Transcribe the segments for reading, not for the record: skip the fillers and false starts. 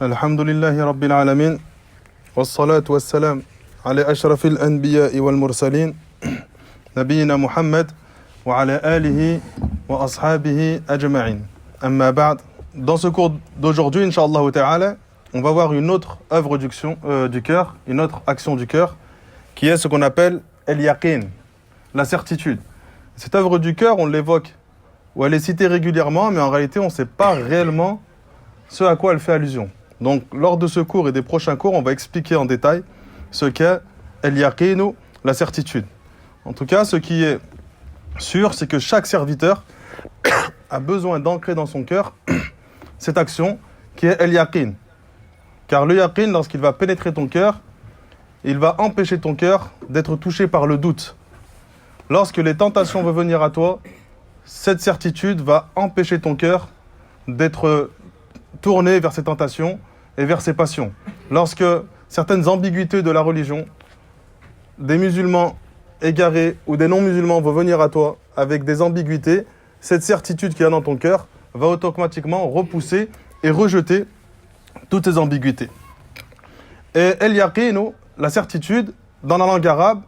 الحمد لله رب العالمين والصلاة والسلام على أشرف الأنبياء والمرسلين نبينا محمد وعلى آله وأصحابه أجمعين أما بعد. Dans ce cours d'aujourd'hui, Inch'Allah Ta'ala, on va voir une autre œuvre du cœur, une autre action du cœur, qui est ce qu'on appelle el-yaqin, la certitude. Cette œuvre du cœur, on l'évoque, ou elle est citée régulièrement, mais en réalité, on ne sait pas réellement ce à quoi elle fait allusion. Donc, lors de ce cours et des prochains cours, on va expliquer en détail ce qu'est el-yaqinu, la certitude. En tout cas, ce qui est sûr, c'est que chaque serviteur a besoin d'ancrer dans son cœur cette action qui est el-yaqin. Car le yaqin, lorsqu'il va pénétrer ton cœur, il va empêcher ton cœur d'être touché par le doute. Lorsque les tentations vont venir à toi, cette certitude va empêcher ton cœur d'être tourné vers ces tentations et vers ces passions. Lorsque certaines ambiguïtés de la religion, des musulmans égarés ou des non-musulmans vont venir à toi avec des ambiguïtés, cette certitude qu'il y a dans ton cœur va automatiquement repousser et rejeter toutes ces ambiguïtés. Et el-yaqinu, la certitude, dans la langue arabe,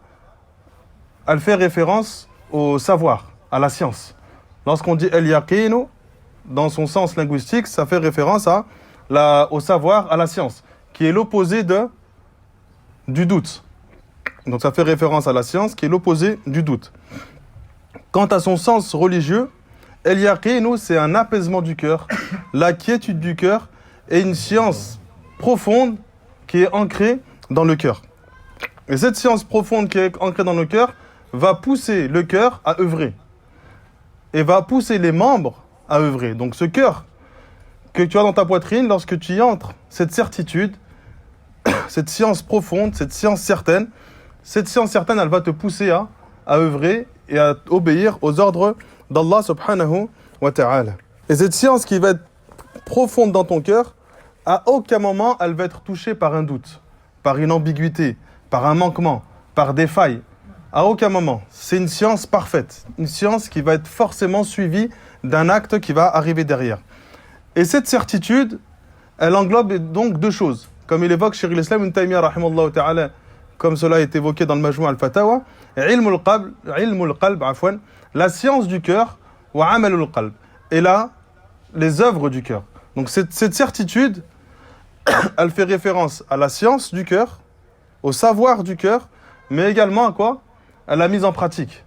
elle fait référence au savoir, à la science. Lorsqu'on dit el-yaqinu, dans son sens linguistique, ça fait référence au savoir, à la science, qui est l'opposé du doute. Donc ça fait référence à la science, qui est l'opposé du doute. Quant à son sens religieux, el-yaqinu, c'est un apaisement du cœur, la quiétude du cœur, et une science profonde qui est ancrée dans le cœur. Et cette science profonde qui est ancrée dans le cœur va pousser le cœur à œuvrer. Et va pousser les membres à œuvrer. Donc ce cœur que tu as dans ta poitrine, lorsque tu y entres, cette certitude, cette science profonde, cette science certaine, elle va te pousser à œuvrer et à obéir aux ordres d'Allah subhanahu wa ta'ala. Et cette science qui va être profonde dans ton cœur, à aucun moment elle va être touchée par un doute, par une ambiguïté, par un manquement, par des failles. À aucun moment. C'est une science parfaite, une science qui va être forcément suivie d'un acte qui va arriver derrière. Et cette certitude, elle englobe donc deux choses. Comme il évoque Cheikh l'Islam Ibn Taymiyyah rahimahullah ta'ala, comme cela est évoqué dans le Majmou' al-Fatawa, ilmul qalb, la science du cœur, wa amalul qalb, et là, les œuvres du cœur. Donc cette certitude, elle fait référence à la science du cœur, au savoir du cœur, mais également à quoi ? À la mise en pratique,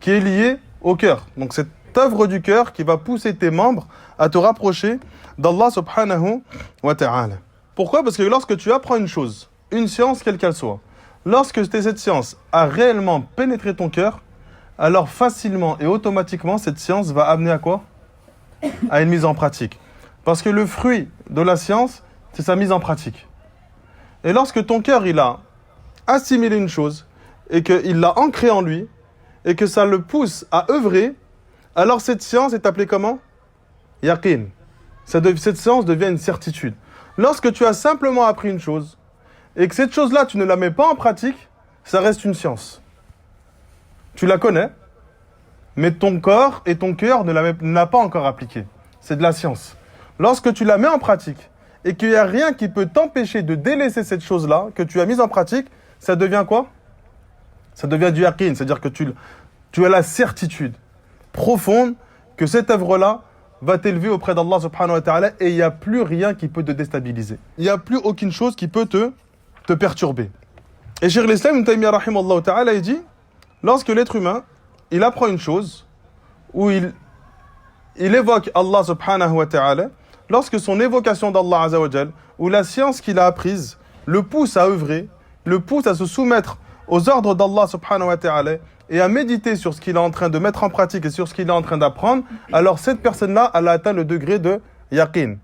qui est liée au cœur. Donc cette œuvre du cœur qui va pousser tes membres à te rapprocher d'Allah subhanahu wa ta'ala. Pourquoi ? Parce que lorsque tu apprends une chose, une science quelle qu'elle soit, lorsque cette science a réellement pénétré ton cœur, alors facilement et automatiquement cette science va amener à quoi ? À une mise en pratique. Parce que le fruit de la science, c'est sa mise en pratique. Et lorsque ton cœur, il a assimilé une chose, et qu'il l'a ancré en lui, et que ça le pousse à œuvrer, alors cette science est appelée comment ? Yaqin. Cette science devient une certitude. Lorsque tu as simplement appris une chose, et que cette chose-là, tu ne la mets pas en pratique, ça reste une science. Tu la connais, mais ton corps et ton cœur ne l'a pas encore appliquée. C'est de la science. Lorsque tu la mets en pratique, et qu'il n'y a rien qui peut t'empêcher de délaisser cette chose-là, que tu as mise en pratique, ça devient quoi ? Ça devient du yaqin, c'est-à-dire que tu as la certitude profonde que cette œuvre-là va t'élever auprès d'Allah subhanahu wa ta'ala et il n'y a plus rien qui peut te déstabiliser. Il n'y a plus aucune chose qui peut te perturber. Et Cheikh l'Islam Ibn Taymiyyah rahimahullah ta'ala, il dit, lorsque l'être humain, il apprend une chose, où il évoque Allah subhanahu wa ta'ala, lorsque son évocation d'Allah azza wa jal, ou la science qu'il a apprise, le pousse à œuvrer, le pousse à se soumettre aux ordres d'Allah subhanahu wa ta'ala et à méditer sur ce qu'il est en train de mettre en pratique et sur ce qu'il est en train d'apprendre, alors cette personne-là, elle a atteint le degré de yaqin.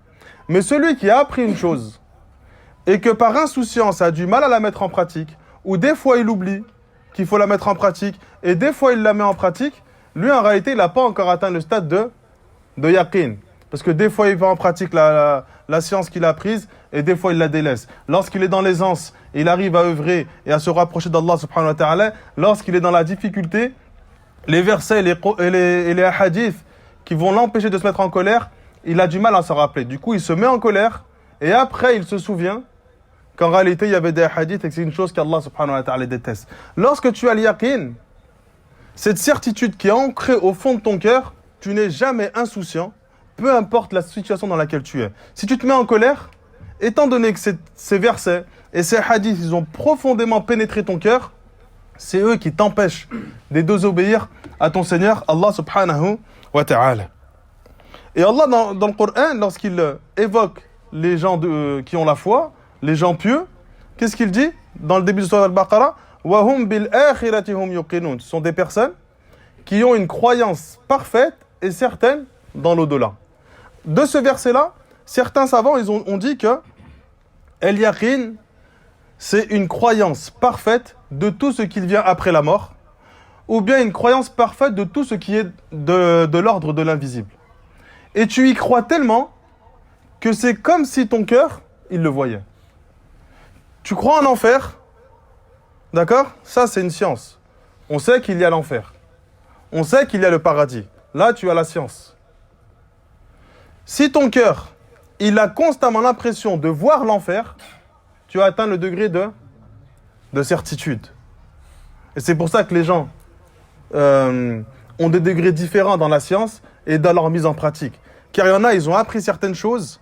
Mais celui qui a appris une chose et que par insouciance a du mal à la mettre en pratique, ou des fois il oublie qu'il faut la mettre en pratique et des fois il la met en pratique, lui en réalité il n'a pas encore atteint le stade de yaqin. Parce que des fois il va en pratique la science qu'il a apprise et des fois il la délaisse. Lorsqu'il est dans l'aisance, il arrive à œuvrer et à se rapprocher d'Allah subhanahu wa ta'ala. Lorsqu'il est dans la difficulté, les versets et les hadiths qui vont l'empêcher de se mettre en colère, il a du mal à s'en rappeler. Du coup, il se met en colère et après il se souvient qu'en réalité il y avait des hadiths et que c'est une chose qu'Allah subhanahu wa ta'ala déteste. Lorsque tu as l'yaqin, cette certitude qui est ancrée au fond de ton cœur, tu n'es jamais insouciant, peu importe la situation dans laquelle tu es. Si tu te mets en colère, étant donné que ces versets et ces hadiths, ils ont profondément pénétré ton cœur, c'est eux qui t'empêchent de désobéir à ton Seigneur, Allah subhanahu wa ta'ala. Et Allah, dans le Coran, lorsqu'il évoque les gens qui ont la foi, les gens pieux, qu'est-ce qu'il dit dans le début de Surah Al-Baqarah? وَهُمْ بِالْآخِرَةِ هُمْ يُقِنُونَ. Ce sont des personnes qui ont une croyance parfaite et certaine dans l'au-delà. De ce verset-là, certains savants ont dit que El-Yaqin, c'est une croyance parfaite de tout ce qui vient après la mort, ou bien une croyance parfaite de tout ce qui est de l'ordre de l'invisible. Et tu y crois tellement que c'est comme si ton cœur, il le voyait. Tu crois en enfer, d'accord? Ça, c'est une science. On sait qu'il y a l'enfer. On sait qu'il y a le paradis. Là, tu as la science. Si ton cœur, il a constamment l'impression de voir l'enfer, tu as atteint le degré de certitude. Et c'est pour ça que les gens ont des degrés différents dans la science et dans leur mise en pratique. Car il y en a, ils ont appris certaines choses,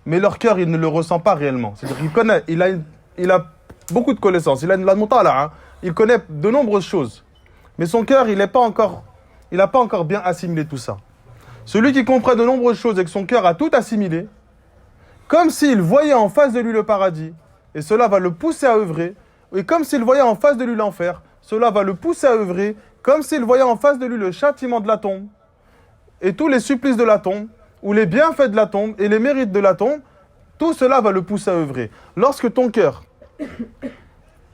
mais leur cœur, il ne le ressent pas réellement. C'est-à-dire qu'il connaît, il a beaucoup de connaissances, il a de la mutala'a, il connaît de nombreuses choses. Mais son cœur, il n'a pas encore bien assimilé tout ça. Celui qui comprend de nombreuses choses et que son cœur a tout assimilé, comme s'il voyait en face de lui le paradis, et cela va le pousser à œuvrer, et comme s'il voyait en face de lui l'enfer, cela va le pousser à œuvrer, comme s'il voyait en face de lui le châtiment de la tombe, et tous les supplices de la tombe, ou les bienfaits de la tombe, et les mérites de la tombe, tout cela va le pousser à œuvrer. Lorsque ton cœur,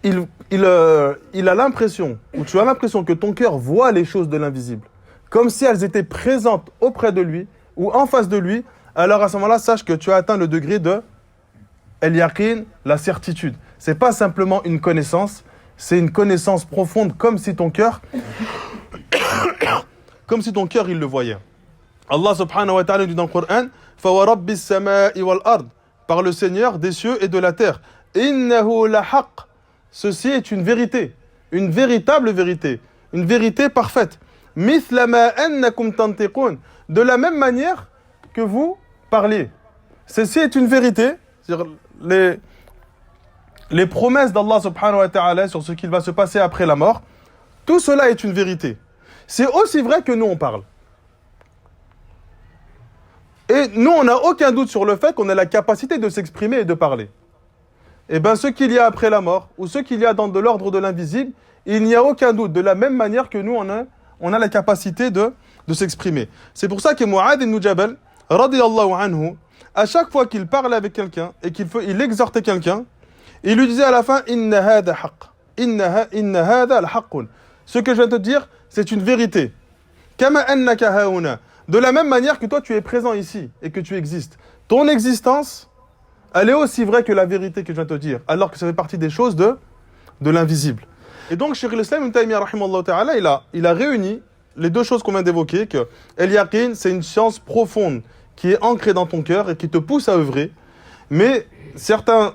il a l'impression, ou tu as l'impression que ton cœur voit les choses de l'invisible, comme si elles étaient présentes auprès de lui, ou en face de lui, alors à ce moment-là, sache que tu as atteint le degré de El-Yaqin, la certitude. C'est pas simplement une connaissance, c'est une connaissance profonde, comme si ton cœur, il le voyait. Allah subhanahu wa ta'ala dit dans le Coran, فَوَرَبِّ السَّمَاءِ وَالْأَرْضِ, par le Seigneur des cieux et de la terre. إِنَّهُ لَحَقٌّ, ceci est une vérité, une véritable vérité, une vérité parfaite. مِثْلَ مَا أَنَّكُمْ تَنْتِقُونَ, de la même manière que vous parlez. Ceci est une vérité, c'est-à-dire les promesses d'Allah subhanahu wa ta'ala sur ce qu'il va se passer après la mort, tout cela est une vérité. C'est aussi vrai que nous on parle. Et nous, on n'a aucun doute sur le fait qu'on a la capacité de s'exprimer et de parler. Et bien, ce qu'il y a après la mort, ou ce qu'il y a dans de l'ordre de l'invisible, il n'y a aucun doute. De la même manière que nous, on a la capacité de s'exprimer. C'est pour ça que Mu'adh ibn Jabal, radiyallahu anhu, à chaque fois qu'il parlait avec quelqu'un et qu'il exhortait quelqu'un, il lui disait à la fin, Inna hada haqq. Inna hada al-haqqun. Ce que je viens de te dire, c'est une vérité. Kama annaka hauna. De la même manière que toi, tu es présent ici et que tu existes. Ton existence, elle est aussi vraie que la vérité que je viens de te dire, alors que ça fait partie des choses de l'invisible. Et donc, Cheikh al-Islam Ibn Taymiyyah, rahimallahu ta'ala, il a réuni les deux choses qu'on vient d'évoquer, que El-Yaqin, c'est une science profonde qui est ancrée dans ton cœur et qui te pousse à œuvrer. Mais certains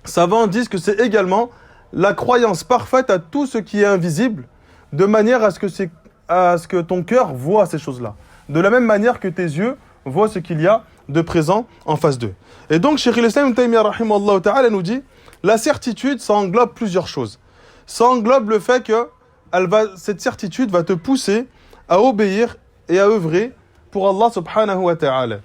savants disent que c'est également la croyance parfaite à tout ce qui est invisible, de manière à ce que ton cœur voit ces choses-là. De la même manière que tes yeux voient ce qu'il y a de présent en face d'eux. Et donc, Cheikh al-Islam Ibn Taymiyyah, rahimallahu ta'ala, nous dit, la certitude, ça englobe plusieurs choses. Ça englobe le fait que cette certitude va te pousser à obéir et à œuvrer pour Allah subhanahu wa ta'ala.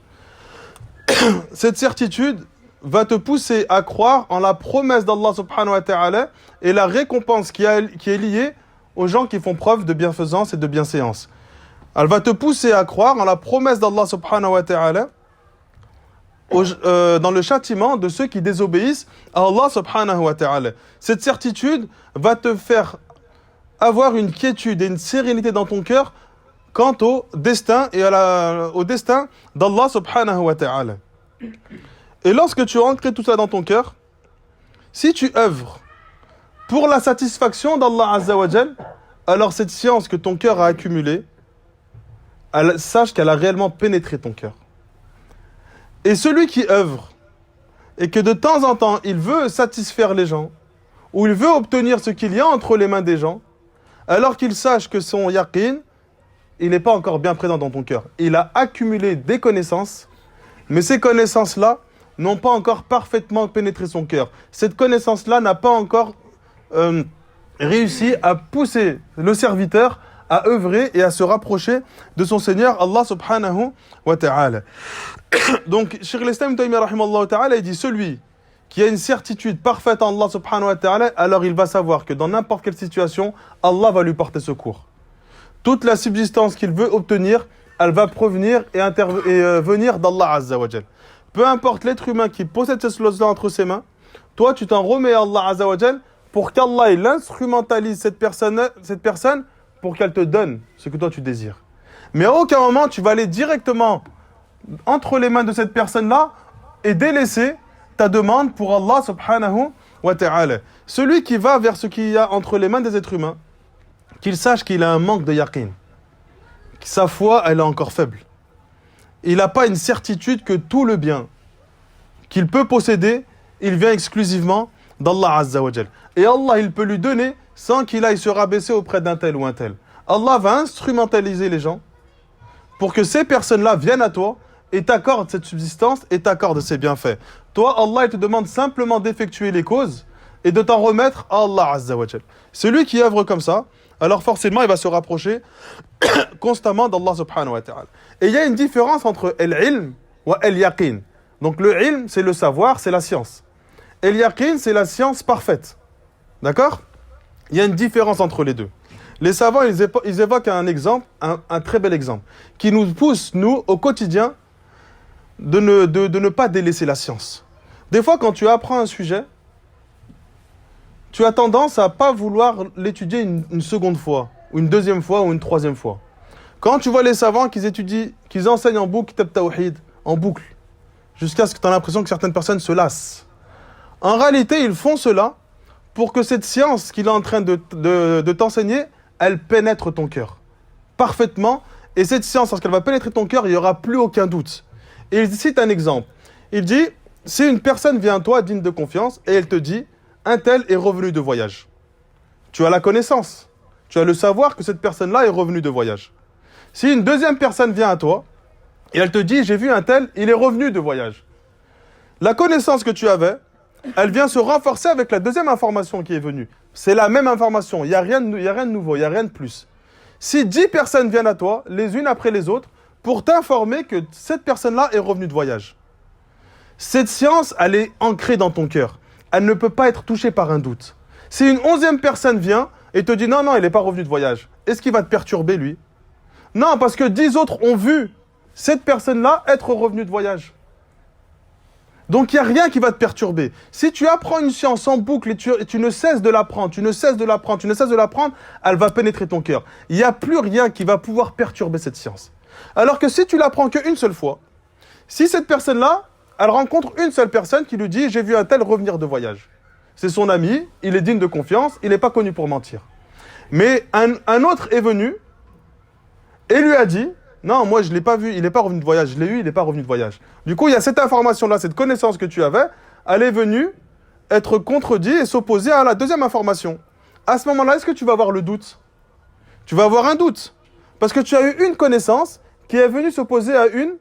Cette certitude va te pousser à croire en la promesse d'Allah subhanahu wa ta'ala et la récompense qui est liée aux gens qui font preuve de bienfaisance et de bienséance. Elle va te pousser à croire en la promesse d'Allah subhanahu wa ta'ala dans le châtiment de ceux qui désobéissent à Allah subhanahu wa ta'ala. Cette certitude va te faire avoir une quiétude et une sérénité dans ton cœur quant au destin et au destin d'Allah subhanahu wa ta'ala. Et lorsque tu as ancré tout ça dans ton cœur, si tu œuvres pour la satisfaction d'Allah azza wa jal, alors cette science que ton cœur a accumulée, sache qu'elle a réellement pénétré ton cœur. Et celui qui œuvre et que de temps en temps, il veut satisfaire les gens, ou il veut obtenir ce qu'il y a entre les mains des gens, alors qu'il sache que son yaqin, il n'est pas encore bien présent dans ton cœur. Il a accumulé des connaissances, mais ces connaissances-là n'ont pas encore parfaitement pénétré son cœur. Cette connaissance-là n'a pas encore réussi à pousser le serviteur à œuvrer et à se rapprocher de son Seigneur Allah subhanahu wa ta'ala. Donc, Cheikh l'Islam Ibn Taymiyyah rahimallahu ta'ala, il dit celui qui a une certitude parfaite en Allah subhanahu wa ta'ala, alors il va savoir que dans n'importe quelle situation, Allah va lui porter secours. Toute la subsistance qu'il veut obtenir, elle va provenir et venir d'Allah Azza wa Jal. Peu importe l'être humain qui possède cette chose-là entre ses mains, toi tu t'en remets à Allah Azza wa Jal pour qu'Allah il instrumentalise cette personne pour qu'elle te donne ce que toi tu désires. Mais à aucun moment tu vas aller directement entre les mains de cette personne-là et délaisser ta demande pour Allah subhanahu wa ta'ala. Celui qui va vers ce qu'il y a entre les mains des êtres humains, qu'il sache qu'il a un manque de yaqin. Sa foi, elle est encore faible. Il n'a pas une certitude que tout le bien qu'il peut posséder, il vient exclusivement d'Allah Azza wa Jal. Et Allah, il peut lui donner sans qu'il aille se rabaisser auprès d'un tel ou un tel. Allah va instrumentaliser les gens pour que ces personnes-là viennent à toi et t'accordent cette subsistance et t'accordent ces bienfaits. Toi, Allah, il te demande simplement d'effectuer les causes et de t'en remettre à Allah Azza wa Jal. Celui qui œuvre comme ça, alors forcément, il va se rapprocher constamment d'Allah subhanahu wa ta'ala. Et il y a une différence entre al-ilm et al-yaqin. Donc le ilm, c'est le savoir, c'est la science. Et al-yaqin, c'est la science parfaite. D'accord ? Il y a une différence entre les deux. Les savants, ils évoquent un exemple, un très bel exemple, qui nous pousse, nous, au quotidien, de ne pas délaisser la science. Des fois, quand tu apprends un sujet, tu as tendance à pas vouloir l'étudier une seconde fois, ou une deuxième fois, ou une troisième fois. Quand tu vois les savants qu'ils enseignent en boucle Kitab Tawhid, en boucle, jusqu'à ce que tu aies l'impression que certaines personnes se lassent. En réalité, ils font cela pour que cette science qu'il est en train de t'enseigner, elle pénètre ton cœur parfaitement. Et cette science, lorsqu'elle va pénétrer ton cœur, il n'y aura plus aucun doute. Et il cite un exemple. Il dit, si une personne vient à toi digne de confiance, et elle te dit, un tel est revenu de voyage. Tu as la connaissance. Tu as le savoir que cette personne-là est revenue de voyage. Si une deuxième personne vient à toi, et elle te dit, j'ai vu un tel, il est revenu de voyage. La connaissance que tu avais, elle vient se renforcer avec la deuxième information qui est venue. C'est la même information, il n'y a rien de nouveau, il n'y a rien de plus. Si 10 personnes viennent à toi, les unes après les autres, pour t'informer que cette personne-là est revenue de voyage. Cette science, elle est ancrée dans ton cœur. Elle ne peut pas être touchée par un doute. Si une 11e personne vient et te dit « Non, il n'est pas revenu de voyage », est-ce qu'il va te perturber, lui ? Non, parce que 10 autres ont vu cette personne-là être revenue de voyage. Donc, il n'y a rien qui va te perturber. Si tu apprends une science en boucle et tu ne cesses de l'apprendre, tu ne cesses de l'apprendre, elle va pénétrer ton cœur. Il n'y a plus rien qui va pouvoir perturber cette science. Alors que si tu l'apprends qu'une seule fois, si cette personne-là, elle rencontre une seule personne qui lui dit « J'ai vu un tel revenir de voyage ». C'est son ami, il est digne de confiance, il n'est pas connu pour mentir. Mais un autre est venu et lui a dit « Non, moi je ne l'ai pas vu, il n'est pas revenu de voyage, je l'ai eu, il n'est pas revenu de voyage ». Du coup, il y a cette information-là, cette connaissance que tu avais, elle est venue être contredite et s'opposer à la deuxième information. À ce moment-là, est-ce que tu vas avoir le doute ? Tu vas avoir un doute. Parce que tu as eu une connaissance qui est venue s'opposer à une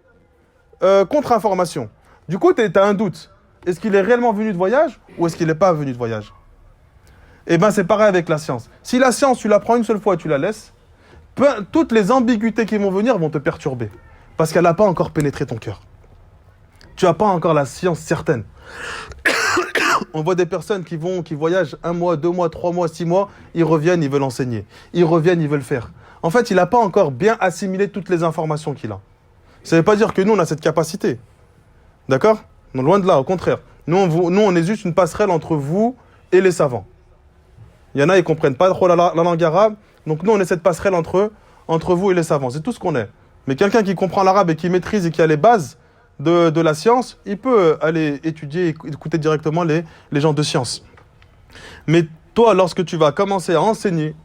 contre-information. Du coup, tu as un doute. Est-ce qu'il est réellement venu de voyage ou est-ce qu'il n'est pas venu de voyage ? Eh bien, c'est pareil avec la science. Si la science, tu la prends une seule fois et tu la laisses, toutes les ambiguïtés qui vont venir vont te perturber. Parce qu'elle n'a pas encore pénétré ton cœur. Tu n'as pas encore la science certaine. On voit des personnes qui voyagent 1 mois, 2 mois, 3 mois, 6 mois, ils reviennent, ils veulent enseigner. Ils reviennent, ils veulent faire. En fait, il n'a pas encore bien assimilé toutes les informations qu'il a. Ça ne veut pas dire que nous, on a cette capacité. D'accord ? Non, loin de là, au contraire. Nous, on est juste une passerelle entre vous et les savants. Il y en a, ils ne comprennent pas trop la langue arabe. Donc nous, on est cette passerelle entre vous et les savants. C'est tout ce qu'on est. Mais quelqu'un qui comprend l'arabe et qui maîtrise et qui a les bases de la science, il peut aller étudier et écouter directement les gens de science. Mais toi, lorsque tu vas commencer à enseigner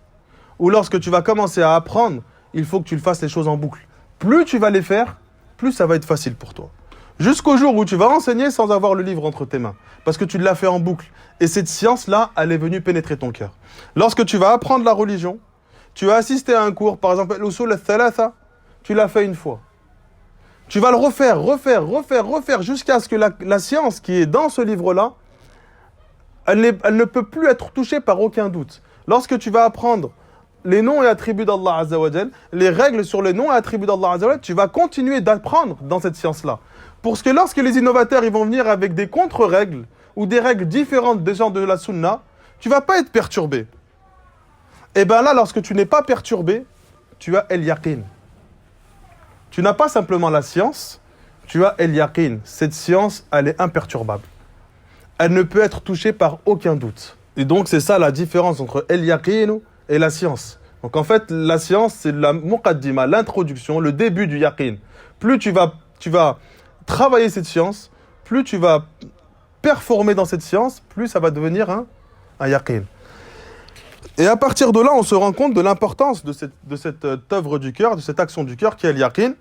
ou lorsque tu vas commencer à apprendre, il faut que tu le fasses les choses en boucle. Plus tu vas les faire, plus ça va être facile pour toi. Jusqu'au jour où tu vas enseigner sans avoir le livre entre tes mains. Parce que tu l'as fait en boucle. Et cette science-là, elle est venue pénétrer ton cœur. Lorsque tu vas apprendre la religion, tu as assisté à un cours, par exemple, l'usul al-thalatha, tu l'as fait une fois. Tu vas le refaire, jusqu'à ce que la science qui est dans ce livre-là, elle ne peut plus être touchée par aucun doute. Lorsque tu vas apprendre les noms et attributs d'Allah Azza wa Jal, les règles sur les noms et attributs d'Allah Azza wa Jal, tu vas continuer d'apprendre dans cette science-là. Parce que lorsque les innovateurs ils vont venir avec des contre-règles ou des règles différentes des gens de la sunna, tu ne vas pas être perturbé. Et bien là, lorsque tu n'es pas perturbé, tu as el-yaqin. Tu n'as pas simplement la science, tu as el-yaqin. Cette science, elle est imperturbable. Elle ne peut être touchée par aucun doute. Et donc, c'est ça la différence entre el-yaqin et la science. Donc, en fait, la science, c'est la muqaddima, l'introduction, le début du yaqin. Plus tu vas travailler cette science, plus tu vas performer dans cette science, plus ça va devenir un yaqin. Et à partir de là, on se rend compte de l'importance de cette œuvre du cœur, de cette action du cœur qui est el-yaqin.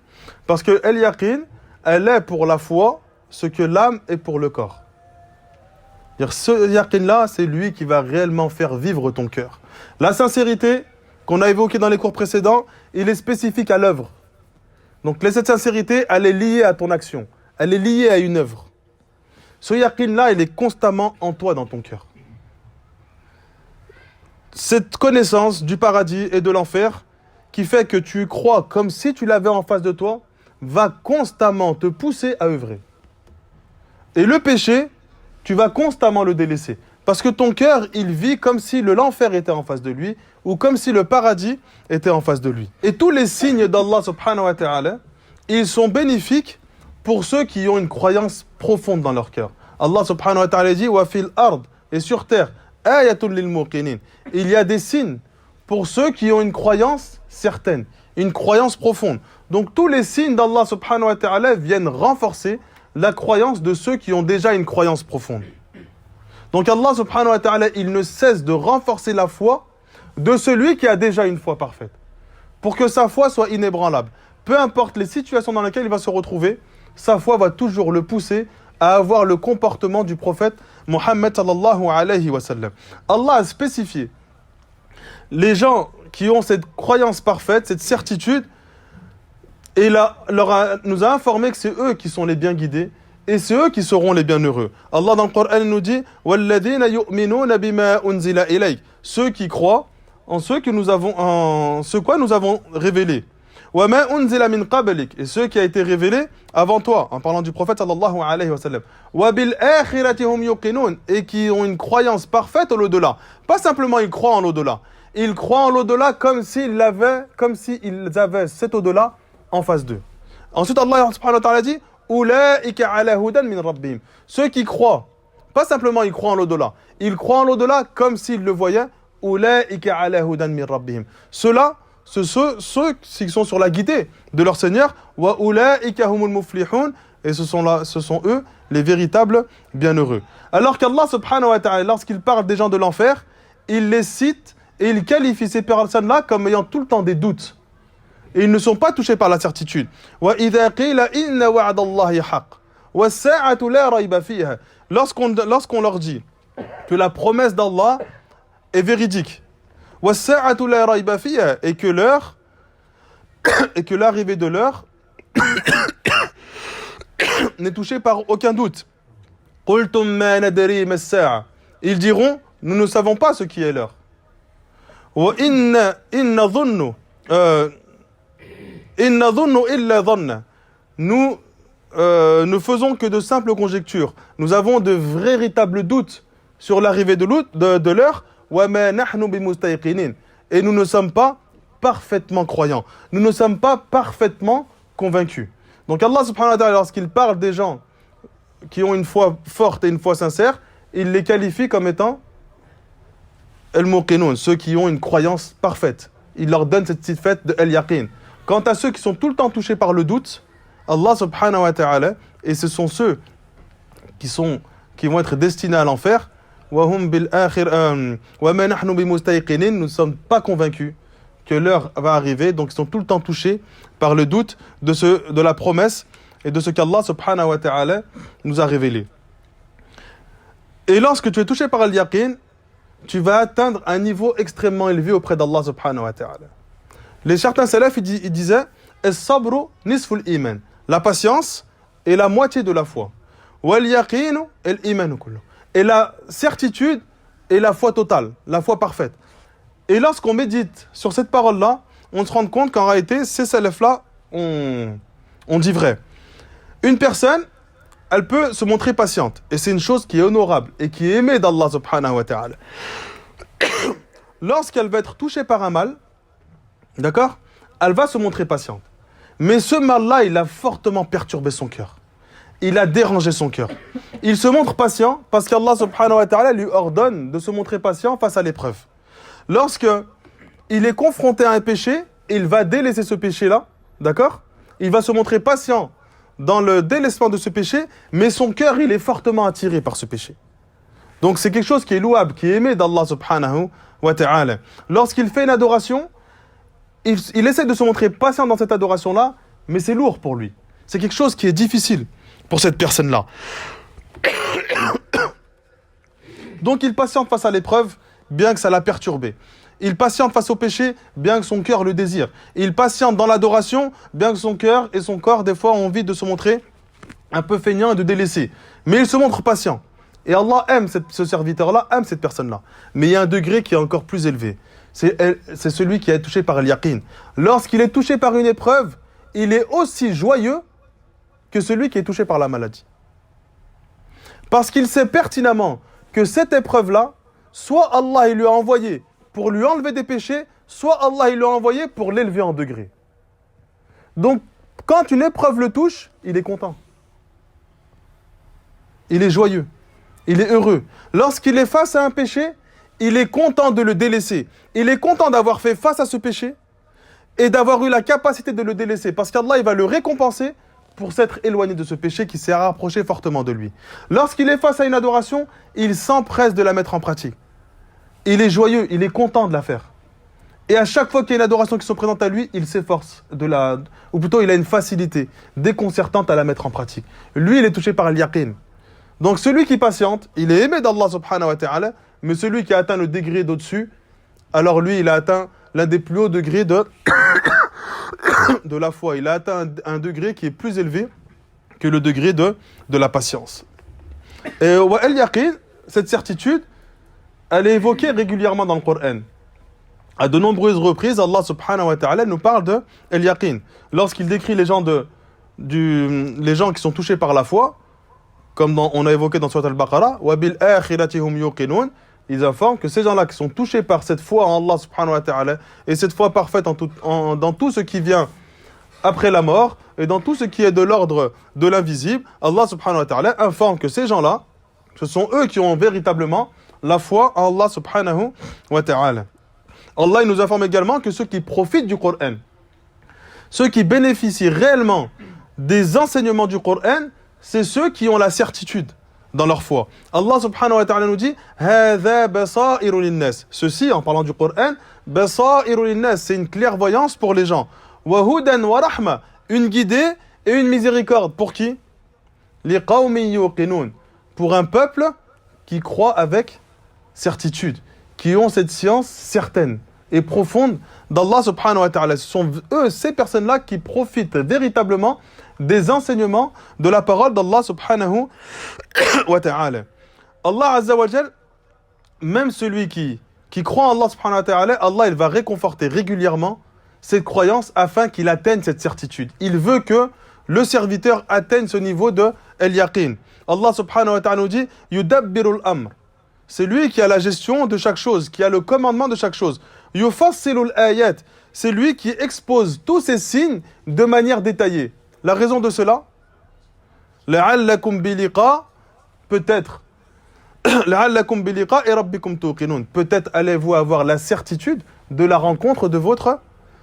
Parce que el-yaqin, elle est pour la foi ce que l'âme est pour le corps. Ce yaqin-là, c'est lui qui va réellement faire vivre ton cœur. La sincérité, qu'on a évoquée dans les cours précédents, il est spécifique à l'œuvre. Donc cette sincérité, elle est liée à ton action. Elle est liée à une œuvre. Ce yaqin-là, il est constamment en toi, dans ton cœur. Cette connaissance du paradis et de l'enfer, qui fait que tu crois comme si tu l'avais en face de toi, va constamment te pousser à œuvrer. Et le péché, tu vas constamment le délaisser. Parce que ton cœur, il vit comme si l'enfer était en face de lui, ou comme si le paradis était en face de lui. Et tous les signes d'Allah subhanahu wa ta'ala, ils sont bénéfiques pour ceux qui ont une croyance profonde dans leur cœur. Allah subhanahu wa ta'ala dit « Wa fil ard » et sur terre, « Ayatul lil muqinin » il y a des signes pour ceux qui ont une croyance certaine, une croyance profonde. Donc tous les signes d'Allah subhanahu wa ta'ala viennent renforcer la croyance de ceux qui ont déjà une croyance profonde. Donc Allah subhanahu wa ta'ala, il ne cesse de renforcer la foi de celui qui a déjà une foi parfaite. Pour que sa foi soit inébranlable. Peu importe les situations dans lesquelles il va se retrouver, sa foi va toujours le pousser à avoir le comportement du prophète Mohammed sallallahu alayhi wa sallam. Allah a spécifié les gens qui ont cette croyance parfaite, cette certitude, et nous a informé que c'est eux qui sont les bien guidés et c'est eux qui seront les bienheureux. Allah dans le Coran nous dit وَالَّذِينَ يُؤْمِنُونَ بِمَا أُنزِلَ إِلَيْكَ ceux qui croient en ce quoi nous avons révélé. وَمَا أُنزِلَ مِنْ قَبْلِكَ et ce qui a été révélé avant toi, en parlant du prophète sallallahu alayhi wa sallam. وَبِالْآخِرَةِ هُمْ يُقِنُونَ et qui ont une croyance parfaite à l'au-delà. Pas simplement ils croient en l'au-delà. Ils croient en l'au-delà comme s'ils avaient cet au-delà en face d'eux. Ensuite, Allah subhanahu wa ta'ala dit Ulaika ala hudan min rabbihim. Ceux qui croient, pas simplement ils croient en l'au-delà, ils croient en l'au-delà comme s'ils le voyaient. Ulaika ala hudan min rabbihim. Ceux-là, ceux qui sont sur la guidée de leur Seigneur. Wa ulaika humul muflihun. Et ce sont eux les véritables bienheureux. Alors qu'Allah subhanahu wa ta'ala, lorsqu'il parle des gens de l'enfer, il les cite et il qualifie ces personnes-là comme ayant tout le temps des doutes. Et ils ne sont pas touchés par la certitude. وَإِذَا قِيلَ إِنَّ وَعْدَ اللَّهِ حَقٌّ وَالسَّاعَةُ لَا رَيْبَ فِيهَا lorsqu'on leur dit que la promesse d'Allah est véridique, وَالسَّاعَةُ لَا رَيْبَ فِيهَا et que l'arrivée de l'heure n'est touchée par aucun doute. قُلْتُمْ مَا نَدْرِي مَا السَّاعَةُ ils diront, nous ne savons pas ce qui est l'heure. وَإِنَّ ظُنُّ Inna dhunnu illa dhanna. Nous ne faisons que de simples conjectures. Nous avons de véritables doutes sur l'arrivée de l'heure. Wa ma nahnu bimustayqinin. Et nous ne sommes pas parfaitement croyants. Nous ne sommes pas parfaitement convaincus. Donc Allah subhanahu wa ta'ala, lorsqu'il parle des gens qui ont une foi forte et une foi sincère, il les qualifie comme étant al-muqinun, ceux qui ont une croyance parfaite. Il leur donne cette petite fête de al-yaqin. Quant à ceux qui sont tout le temps touchés par le doute, Allah subhanahu wa ta'ala, et ce sont ceux qui vont être destinés à l'enfer, nous ne sommes pas convaincus que l'heure va arriver, donc ils sont tout le temps touchés par le doute de la promesse et de ce qu'Allah subhanahu wa ta'ala nous a révélé. Et lorsque tu es touché par al-yaqin, tu vas atteindre un niveau extrêmement élevé auprès d'Allah subhanahu wa ta'ala. Certains salafs, ils disaient « As-sabru nisful iman » la patience est la moitié de la foi. « Wal-yaqinu el-imanu kullu » et la certitude est la foi totale, la foi parfaite. Et lorsqu'on médite sur cette parole-là, on se rend compte qu'en réalité, ces salafs-là on dit vrai. Une personne, elle peut se montrer patiente. Et c'est une chose qui est honorable et qui est aimée d'Allah subhanahu wa ta'ala. Lorsqu'elle va être touchée par un mal, d'accord, elle va se montrer patiente. Mais ce mal-là, il a fortement perturbé son cœur. Il a dérangé son cœur. Il se montre patient parce qu'Allah subhanahu wa ta'ala lui ordonne de se montrer patient face à l'épreuve. Lorsque il est confronté à un péché, il va délaisser ce péché-là, d'accord? Il va se montrer patient dans le délaissement de ce péché, mais son cœur, il est fortement attiré par ce péché. Donc c'est quelque chose qui est louable, qui est aimé d'Allah subhanahu wa ta'ala. Lorsqu'il fait une adoration, il essaie de se montrer patient dans cette adoration-là, mais c'est lourd pour lui. C'est quelque chose qui est difficile pour cette personne-là. Donc il patiente face à l'épreuve, bien que ça l'a perturbé. Il patiente face au péché, bien que son cœur le désire. Il patiente dans l'adoration, bien que son cœur et son corps, des fois, ont envie de se montrer un peu feignant et de délaisser. Mais il se montre patient. Et Allah aime ce serviteur-là, aime cette personne-là. Mais il y a un degré qui est encore plus élevé. C'est celui qui est touché par al-yaqin. Lorsqu'il est touché par une épreuve, il est aussi joyeux que celui qui est touché par la maladie. Parce qu'il sait pertinemment que cette épreuve-là, soit Allah il lui a envoyé pour lui enlever des péchés, soit Allah il lui a envoyé pour l'élever en degré. Donc, quand une épreuve le touche, il est content. Il est joyeux. Il est heureux. Lorsqu'il est face à un péché, il est content de le délaisser. Il est content d'avoir fait face à ce péché et d'avoir eu la capacité de le délaisser. Parce qu'Allah il va le récompenser pour s'être éloigné de ce péché qui s'est rapproché fortement de lui. Lorsqu'il est face à une adoration, il s'empresse de la mettre en pratique. Il est joyeux, il est content de la faire. Et à chaque fois qu'il y a une adoration qui se présente à lui, il s'efforce ou plutôt il a une facilité déconcertante à la mettre en pratique. Lui, il est touché par al-yaqin. Donc celui qui patiente, il est aimé d'Allah subhanahu wa ta'ala, mais celui qui a atteint le degré d'au-dessus, alors lui, il a atteint l'un des plus hauts degrés de la foi. Il a atteint un degré qui est plus élevé que le degré de la patience. Et al-yaqin, cette certitude, elle est évoquée régulièrement dans le Coran. À de nombreuses reprises, Allah subhanahu wa ta'ala nous parle de al-yaqin. Lorsqu'il décrit les gens qui sont touchés par la foi, comme on a évoqué dans Surat al-Baqarah, wa bil akhirati hum yuqinun, ils informent que ces gens-là qui sont touchés par cette foi en Allah subhanahu wa ta'ala et cette foi parfaite dans tout ce qui vient après la mort et dans tout ce qui est de l'ordre de l'invisible, Allah subhanahu wa ta'ala informe que ces gens-là, ce sont eux qui ont véritablement la foi en Allah subhanahu wa ta'ala. Allah il nous informe également que ceux qui profitent du Coran, ceux qui bénéficient réellement des enseignements du Coran, c'est ceux qui ont la certitude dans leur foi. Allah subhanahu wa ta'ala nous dit هَذَا بَصَائِرُ لِلنَّاسِ. Ceci, en parlant du Coran, بَصَائِرُ لِلنَّاسِ, c'est une clairvoyance pour les gens. وَهُدًى وَرَحْمَةً, une guidée et une miséricorde. Pour qui? لِقَوْمٍ يُوقِنُونَ, pour un peuple qui croit avec certitude, qui ont cette science certaine et profonde d'Allah subhanahu wa ta'ala. Ce sont eux, ces personnes-là, qui profitent véritablement des enseignements de la parole d'Allah subhanahu wa ta'ala. Allah azza wa jal, même celui qui croit en Allah subhanahu wa ta'ala, Allah il va réconforter régulièrement cette croyance afin qu'il atteigne cette certitude. Il veut que le serviteur atteigne ce niveau de al-yaqin. Allah subhanahu wa ta'ala nous dit yudabbirul amr. C'est lui qui a la gestion de chaque chose, qui a le commandement de chaque chose. Yufassilul ayat. C'est lui qui expose tous ces signes de manière détaillée. La raison de cela, la'allakum biliqa, peut-être, la'allakum biliqa et rabbikum tuqinun. Peut-être allez-vous avoir la certitude de la rencontre de votre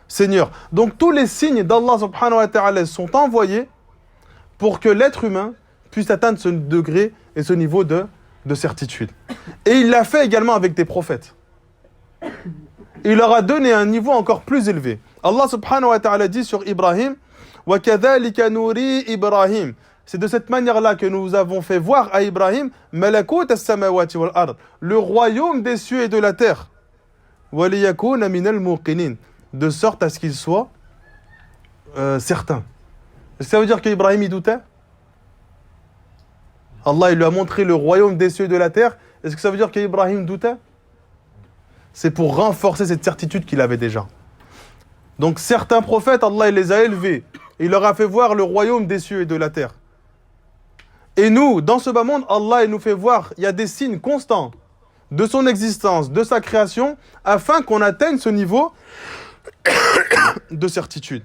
Seigneur. Donc tous les signes d'Allah subhanahu wa ta'ala sont envoyés pour que l'être humain puisse atteindre ce degré et ce niveau de certitude. Et il l'a fait également avec des prophètes. Il leur a donné un niveau encore plus élevé. Allah subhanahu wa ta'ala dit sur Ibrahim وَكَذَلِكَ نُورِي إِبْرَاهِيمَ. C'est de cette manière-là que nous avons fait voir à Ibrahim مَلَكُوتَ السَّمَاوَاتِ وَالْأَرْضِ, le royaume des cieux et de la terre. وَلِيَكُونَ مِنَ الْمُوقِنِينَ, de sorte à ce qu'il soit certain. Est-ce que ça veut dire qu'Ibrahim il doutait? Allah il lui a montré le royaume des cieux et de la terre. Est-ce que ça veut dire qu'Ibrahim doutait? C'est pour renforcer cette certitude qu'il avait déjà. Donc certains prophètes, Allah il les a élevés. Il leur a fait voir le royaume des cieux et de la terre. Et nous, dans ce bas monde, Allah il nous fait voir, il y a des signes constants de son existence, de sa création, afin qu'on atteigne ce niveau de certitude.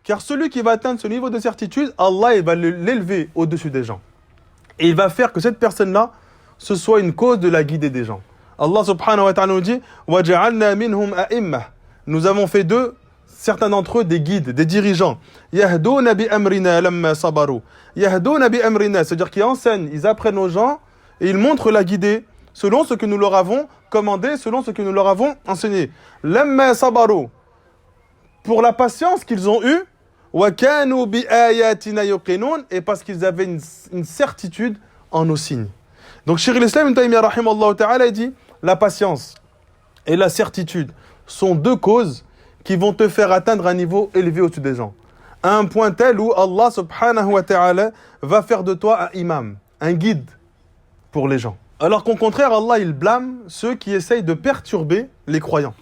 Car celui qui va atteindre ce niveau de certitude, Allah il va l'élever au-dessus des gens. Et il va faire que cette personne-là, ce soit une cause de la guider des gens. Allah subhanahu wa ta'ala nous dit وَجَعَلْنَا مِنْهُمْ أَئِمَّةً. Nous avons fait d'eux, certains d'entre eux, des guides, des dirigeants. يَهْدُونَ بِأَمْرِنَا لَمَّا صَبَرُوا. يَهْدُونَ بِأَمْرِنَا, c'est-à-dire qu'ils enseignent, ils apprennent aux gens et ils montrent la guidée selon ce que nous leur avons commandé, selon ce que nous leur avons enseigné. لَمَّا صَبَرُوا, pour la patience qu'ils ont eue. وَكَانُوا بِآيَاتِنَا يُقِنُونَ, et parce qu'ils avaient une certitude en nos signes. Donc Cheikh l'Islam Ibn Taymiyyah rahimahullah ta'ala dit la patience et la certitude sont deux causes qui vont te faire atteindre un niveau élevé au-dessus des gens. À un point tel où Allah subhanahu wa ta'ala va faire de toi un imam, un guide pour les gens. Alors qu'au contraire, Allah il blâme ceux qui essayent de perturber les croyants.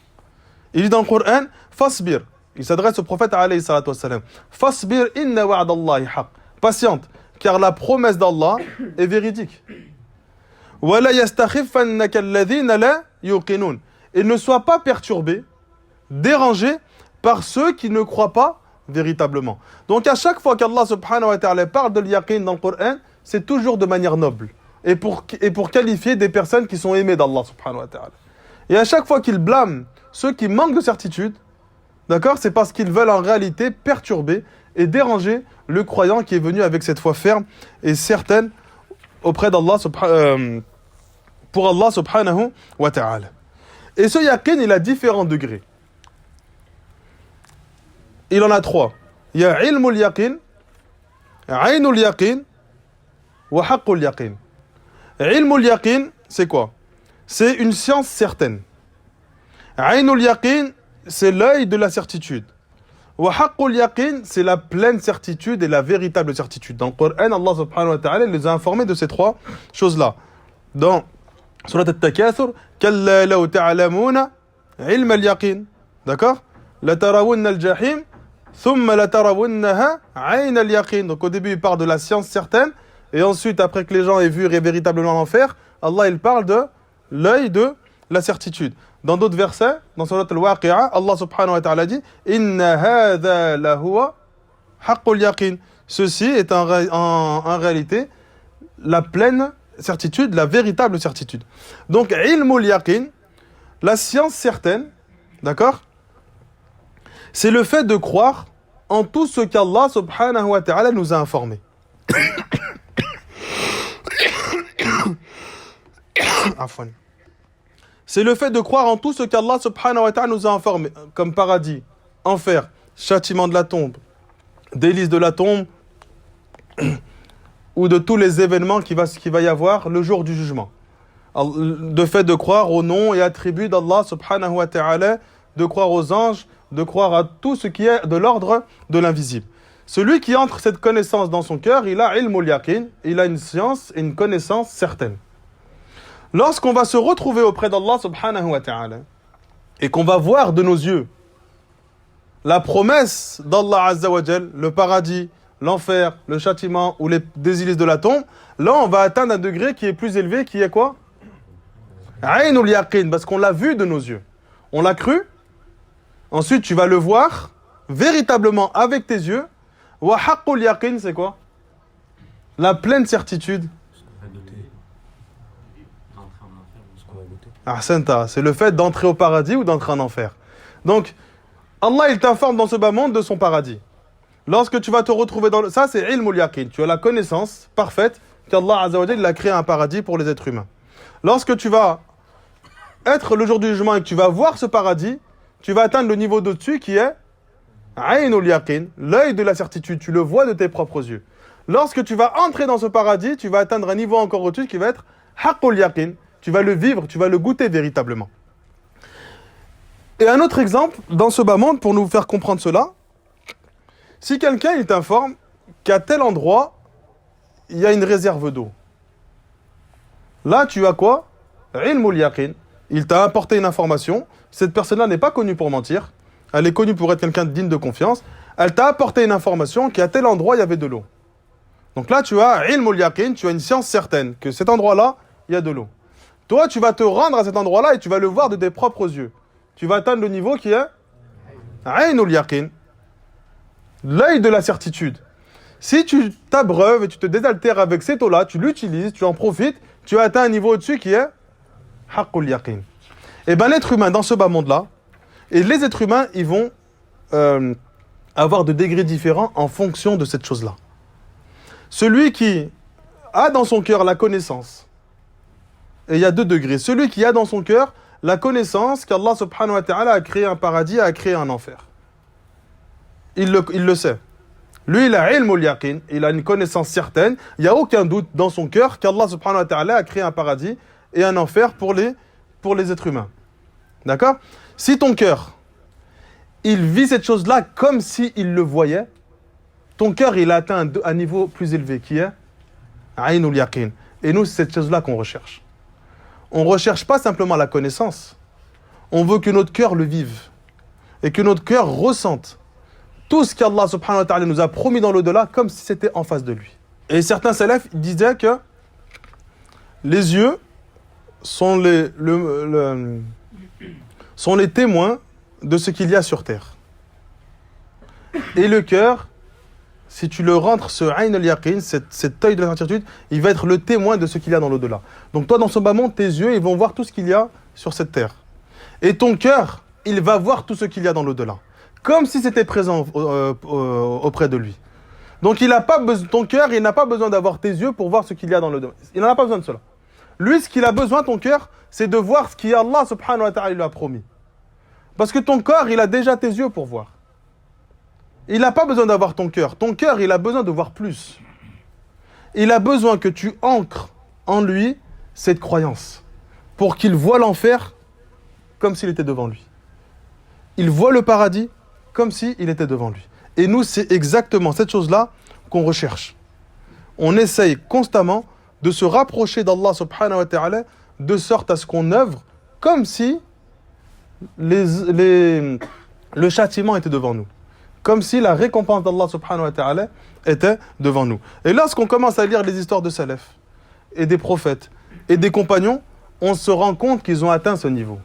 Il dit dans le Coran, Fasbir. Il s'adresse au prophète alayhi salatu wassalam. Fasbir inna wa'dallahi haq. Patiente, car la promesse d'Allah est véridique. Wala yastakhifannaka alladhina la yuqinun. Et ne sois pas perturbé, dérangé par ceux qui ne croient pas véritablement. Donc à chaque fois qu'Allah subhanahu wa ta'ala parle de l'yaqin dans le Coran, c'est toujours de manière noble. Et pour qualifier des personnes qui sont aimées d'Allah subhanahu wa ta'ala. Et à chaque fois qu'il blâme ceux qui manquent de certitude, d'accord, c'est parce qu'ils veulent en réalité perturber et déranger le croyant qui est venu avec cette foi ferme et certaine auprès d'Allah, pour Allah subhanahu wa ta'ala. Et ce yaqin, il a différents degrés. Il en a trois. Il y a ilmul yaqin, aynul yaqin, wa haqqul yaqin. Ilmul yaqin, c'est quoi? C'est une science certaine. Aynul yaqin, c'est l'œil de la certitude. Wa haqqul yaqin, c'est la pleine certitude et la véritable certitude. Dans le Coran, Allah subhanahu wa ta'ala les a informés de ces trois choses-là. Dans Surat At-Takathur, Kalla law ta'lamuna ilm al-yaqin. D'accord? La tarawunna al-jahim, thumma la tarawunnaha ayn al-yaqin. Donc au début, il parle de la science certaine, et ensuite, après que les gens aient vu véritablement l'enfer, Allah il parle de l'œil de la certitude. Dans d'autres versets, dans Surat Al-Waqi'a, Allah subhanahu wa ta'ala dit Inna hadha lahuwa haqqul yaqin. Ceci est en réalité la pleine certitude, la véritable certitude. Donc, ilmul yaqin, la science certaine, d'accord, c'est le fait de croire en tout ce qu'Allah subhanahu wa ta'ala nous a informé. Afwan. C'est le fait de croire en tout ce qu'Allah subhanahu wa ta'ala nous a informé, comme paradis, enfer, châtiment de la tombe, délices de la tombe, ou de tous les événements qu'il va y avoir le jour du jugement. De fait de croire aux noms et attributs d'Allah subhanahu wa ta'ala, de croire aux anges, de croire à tout ce qui est de l'ordre de l'invisible. Celui qui entre cette connaissance dans son cœur, il a ilmul yaqin, il a une science et une connaissance certaine. Lorsqu'on va se retrouver auprès d'Allah subhanahu wa ta'ala et qu'on va voir de nos yeux la promesse d'Allah azza wa jal, le paradis, l'enfer, le châtiment ou les délices de la tombe, là on va atteindre un degré qui est plus élevé, qui est quoi? Aynul yaqin, parce qu'on l'a vu de nos yeux. On l'a cru, ensuite tu vas le voir véritablement avec tes yeux. Wa haqqul yaqin, c'est quoi? La pleine certitude. Ahsanta, c'est le fait d'entrer au paradis ou d'entrer en enfer. Donc, Allah il t'informe dans ce bas monde de son paradis. Lorsque tu vas te retrouver dans ça, c'est ilmul yaqin. Tu as la connaissance parfaite qu'Allah Azza wa Jalla il a créé un paradis pour les êtres humains. Lorsque tu vas être le jour du jugement et que tu vas voir ce paradis, tu vas atteindre le niveau d'au-dessus qui est Aynul Yaqin, l'œil de la certitude, tu le vois de tes propres yeux. Lorsque tu vas entrer dans ce paradis, tu vas atteindre un niveau encore au-dessus qui va être Haqqul Yaqin, tu vas le vivre, tu vas le goûter véritablement. Et un autre exemple, dans ce bas monde, pour nous faire comprendre cela, si quelqu'un il t'informe qu'à tel endroit, il y a une réserve d'eau. Là, tu as quoi? Ilmul Yaqin. Il t'a apporté une information. Cette personne-là n'est pas connue pour mentir. Elle est connue pour être quelqu'un de digne de confiance. Elle t'a apporté une information qu'à tel endroit, il y avait de l'eau. Donc là, tu as Ilmul Yaqin, tu as une science certaine que cet endroit-là, il y a de l'eau. Toi, tu vas te rendre à cet endroit-là et tu vas le voir de tes propres yeux. Tu vas atteindre le niveau qui est Aynul Yaqin, l'œil de la certitude. Si tu t'abreuves et tu te désaltères avec cette eau-là, tu l'utilises, tu en profites, tu as atteint un niveau au-dessus qui est Haqqul Yaqin. Et bien l'être humain dans ce bas monde-là, et les êtres humains, ils vont avoir de degrés différents en fonction de cette chose-là. Celui qui a dans son cœur la connaissance, et il y a 2 degrés, celui qui a dans son cœur la connaissance qu'Allah subhanahu wa ta'ala a créé un paradis, a créé un enfer. Il le sait. Lui, il a ilmul yaqin, il a une connaissance certaine, il n'y a aucun doute dans son cœur qu'Allah subhanahu wa ta'ala a créé un paradis et un enfer pour les êtres humains. D'accord? Si ton cœur, il vit cette chose-là comme s'il le voyait, ton cœur, il a atteint un niveau plus élevé, qui est Aynul Yaqin. Et nous, c'est cette chose-là qu'on recherche. On ne recherche pas simplement la connaissance. On veut que notre cœur le vive. Et que notre cœur ressente tout ce qu'Allah subhanahu wa ta'ala nous a promis dans l'au-delà, comme si c'était en face de lui. Et certains salafs disaient que les yeux sont sont les témoins de ce qu'il y a sur terre. Et le cœur, si tu le rentres, ce Ayn al-Yaqin, cet œil de la certitude, il va être le témoin de ce qu'il y a dans l'au-delà. Donc toi, dans ce bas monde, tes yeux, ils vont voir tout ce qu'il y a sur cette terre. Et ton cœur, il va voir tout ce qu'il y a dans l'au-delà. Comme si c'était présent auprès de lui. Donc ton cœur, il n'a pas besoin d'avoir tes yeux pour voir ce qu'il y a dans l'au-delà. Il n'en a pas besoin de cela. Lui, ce qu'il a besoin, ton cœur, c'est de voir ce qu'Allah subhanahu wa ta'ala lui a promis. Parce que ton corps, il a déjà tes yeux pour voir. Il n'a pas besoin d'avoir ton cœur. Ton cœur, il a besoin de voir plus. Il a besoin que tu ancres en lui cette croyance. Pour qu'il voit l'enfer comme s'il était devant lui. Il voit le paradis comme s'il était devant lui. Et nous, c'est exactement cette chose-là qu'on recherche. On essaye constamment de se rapprocher d'Allah subhanahu wa ta'ala de sorte à ce qu'on œuvre comme si le châtiment était devant nous. Comme si la récompense d'Allah subhanahu wa ta'ala était devant nous. Et lorsqu'on commence à lire les histoires de salaf et des prophètes et des compagnons, on se rend compte qu'ils ont atteint ce niveau.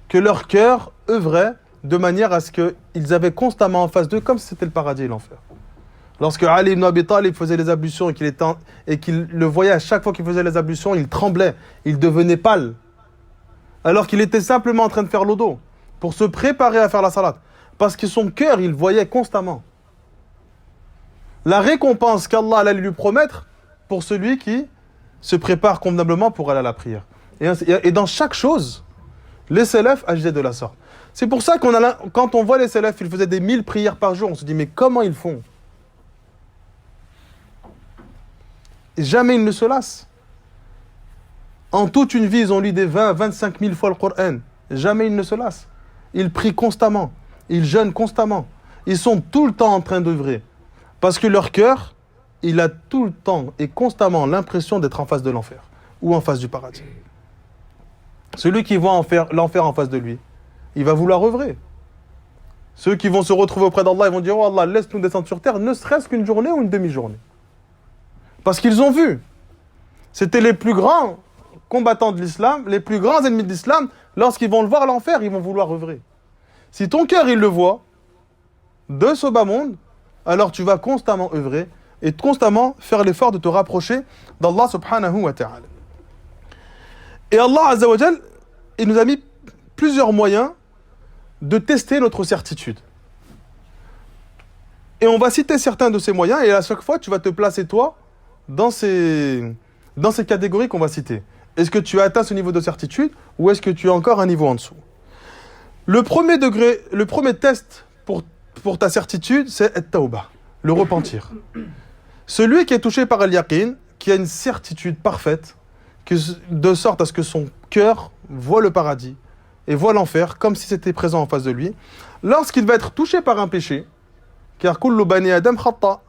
Que leur cœur œuvrait de manière à ce qu'ils avaient constamment en face d'eux, comme si c'était le paradis et l'enfer. Lorsque Ali ibn Abi Talib faisait les ablutions et qu'il le voyait à chaque fois qu'il faisait les ablutions, il tremblait, il devenait pâle. Alors qu'il était simplement en train de faire l'odo pour se préparer à faire la salat. Parce que son cœur, il voyait constamment la récompense qu'Allah allait lui promettre pour celui qui se prépare convenablement pour aller à la prière. Et dans chaque chose, les salafs agissaient de la sorte. C'est pour ça quand on voit les salafs, ils faisaient des 1000 prières par jour, on se dit, mais comment ils font? Et jamais ils ne se lassent. En toute une vie, ils ont lu des 20, 25 000 fois le Coran. Jamais ils ne se lassent. Ils prient constamment. Ils jeûnent constamment. Ils sont tout le temps en train d'œuvrer. Parce que leur cœur, il a tout le temps et constamment l'impression d'être en face de l'enfer. Ou en face du paradis. Celui qui voit l'enfer en face de lui, il va vouloir œuvrer. Ceux qui vont se retrouver auprès d'Allah, ils vont dire, oh Allah, laisse-nous descendre sur terre, ne serait-ce qu'une journée ou une demi-journée. Parce qu'ils ont vu. C'était les plus grands combattants de l'islam, les plus grands ennemis de l'islam. Lorsqu'ils vont le voir l'enfer, ils vont vouloir œuvrer. Si ton cœur, il le voit, de ce bas monde, alors tu vas constamment œuvrer et constamment faire l'effort de te rapprocher d'Allah subhanahu wa ta'ala. Et Allah Azza wa Jal, il nous a mis plusieurs moyens de tester notre certitude. Et on va citer certains de ces moyens, et à chaque fois, tu vas te placer, toi, dans ces catégories qu'on va citer. Est-ce que tu as atteint ce niveau de certitude ou est-ce que tu as encore un niveau en dessous? Le premier degré, le premier test pour ta certitude, c'est at-tawbah, le repentir. Celui qui est touché par al-yaqin, qui a une certitude parfaite, de sorte à ce que son cœur voit le paradis et voit l'enfer comme si c'était présent en face de lui, lorsqu'il va être touché par un péché, car kullu bani adam khata,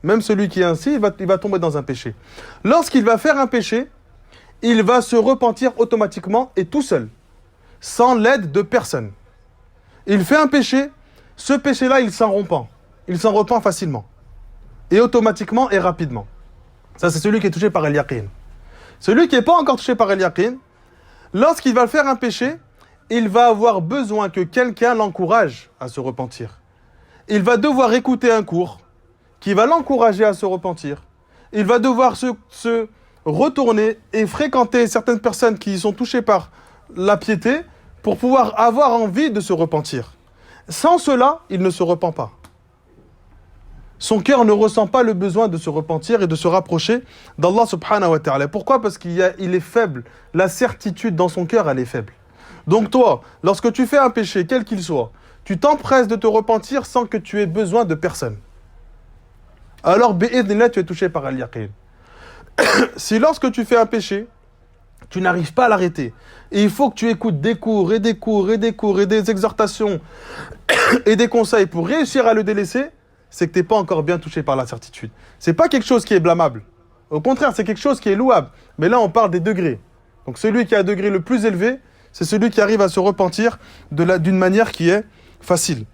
même celui qui est ainsi, il va tomber dans un péché. Lorsqu'il va faire un péché, il va se repentir automatiquement et tout seul, sans l'aide de personne. Il fait un péché, ce péché-là, il s'en repent. Il s'en repent facilement. Et automatiquement et rapidement. Ça, c'est celui qui est touché par el-yaqin. Celui qui n'est pas encore touché par el-yaqin, lorsqu'il va faire un péché, il va avoir besoin que quelqu'un l'encourage à se repentir. Il va devoir écouter un cours qui va l'encourager à se repentir. Il va devoir se retourner et fréquenter certaines personnes qui sont touchées par la piété pour pouvoir avoir envie de se repentir. Sans cela, il ne se repent pas. Son cœur ne ressent pas le besoin de se repentir et de se rapprocher d'Allah subhanahu wa ta'ala. Pourquoi? Parce qu'il est faible. La certitude dans son cœur, elle est faible. Donc toi, lorsque tu fais un péché, quel qu'il soit, tu t'empresses de te repentir sans que tu aies besoin de personne. Alors, bi'idhnillah, tu es touché par al-yaqin. Si lorsque tu fais un péché, tu n'arrives pas à l'arrêter, et il faut que tu écoutes des cours et des cours et des cours et des exhortations et des conseils pour réussir à le délaisser, c'est que tu n'es pas encore bien touché par la certitude. Ce n'est pas quelque chose qui est blâmable. Au contraire, c'est quelque chose qui est louable. Mais là, on parle des degrés. Donc celui qui a un degré le plus élevé, c'est celui qui arrive à se repentir d'une manière qui est facile.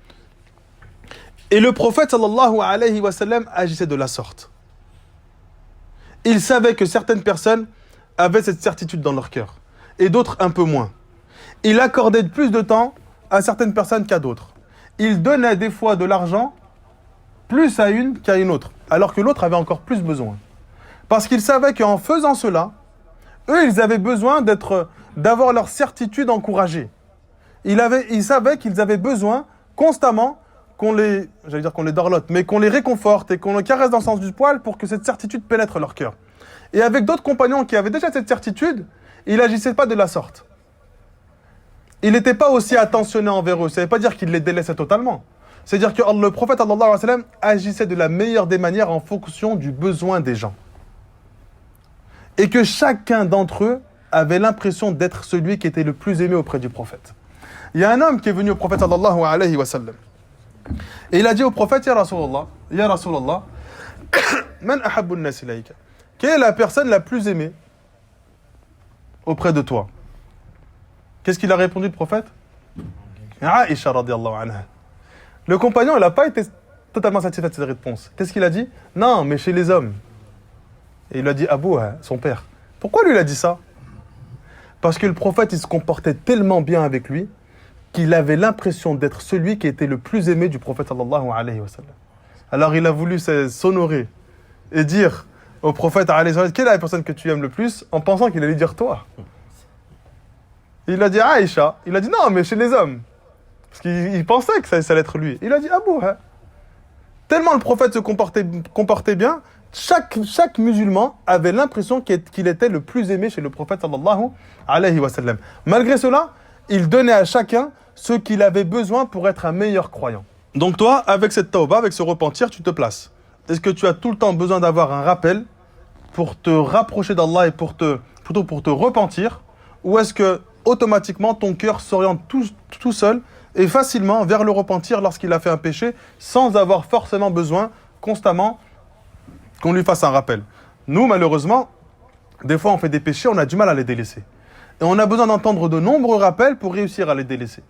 Et le prophète sallallahu alayhi wa sallam agissait de la sorte. Il savait que certaines personnes avaient cette certitude dans leur cœur, et d'autres un peu moins. Il accordait plus de temps à certaines personnes qu'à d'autres. Il donnait des fois de l'argent plus à une qu'à une autre, alors que l'autre avait encore plus besoin. Parce qu'il savait qu'en faisant cela, eux, ils avaient besoin d'avoir leur certitude encouragée. Ils savaient qu'ils avaient besoin constamment qu'on les dorlote, mais qu'on les réconforte et qu'on les caresse dans le sens du poil pour que cette certitude pénètre leur cœur. Et avec d'autres compagnons qui avaient déjà cette certitude, il n'agissait pas de la sorte. Il n'était pas aussi attentionné envers eux. Ça ne veut pas dire qu'il les délaissait totalement. C'est-à-dire que le prophète sallallahu alayhi wa sallam agissait de la meilleure des manières en fonction du besoin des gens. Et que chacun d'entre eux avait l'impression d'être celui qui était le plus aimé auprès du prophète. Il y a un homme qui est venu au prophète sallallahu alayhi wa sallam. Et il a dit au prophète, Ya Rasulallah, Man ahabbu an-nas ilayka? Quelle est la personne la plus aimée auprès de toi? Qu'est-ce qu'il a répondu, le prophète? Aïcha radiyallahu anha. Le compagnon, il n'a pas été totalement satisfait de cette réponse. Qu'est-ce qu'il a dit? Non, mais chez les hommes. Et il a dit Abou, son père. Pourquoi lui il a dit ça? Parce que le prophète, il se comportait tellement bien avec lui qu'il avait l'impression d'être celui qui était le plus aimé du prophète sallallahu alayhi wa sallam. Alors il a voulu s'honorer et dire au prophète alayhi wa sallam, quelle est la personne que tu aimes le plus, en pensant qu'il allait dire toi. Il a dit Aïcha. Il a dit non, mais chez les hommes. Parce qu'il pensait que ça allait être lui. Il a dit Abou. Tellement le prophète se comportait bien, chaque musulman avait l'impression qu'il était le plus aimé chez le prophète sallallahu alayhi wa sallam. Malgré cela, il donnait à chacun ce qu'il avait besoin pour être un meilleur croyant. Donc toi, avec cette tawbah, avec ce repentir, tu te places. Est-ce que tu as tout le temps besoin d'avoir un rappel pour te rapprocher d'Allah et plutôt pour te repentir, ou est-ce que automatiquement ton cœur s'oriente tout seul et facilement vers le repentir lorsqu'il a fait un péché, sans avoir forcément besoin constamment qu'on lui fasse un rappel? Nous, malheureusement, des fois on fait des péchés, on a du mal à les délaisser. Et on a besoin d'entendre de nombreux rappels pour réussir à les délaisser.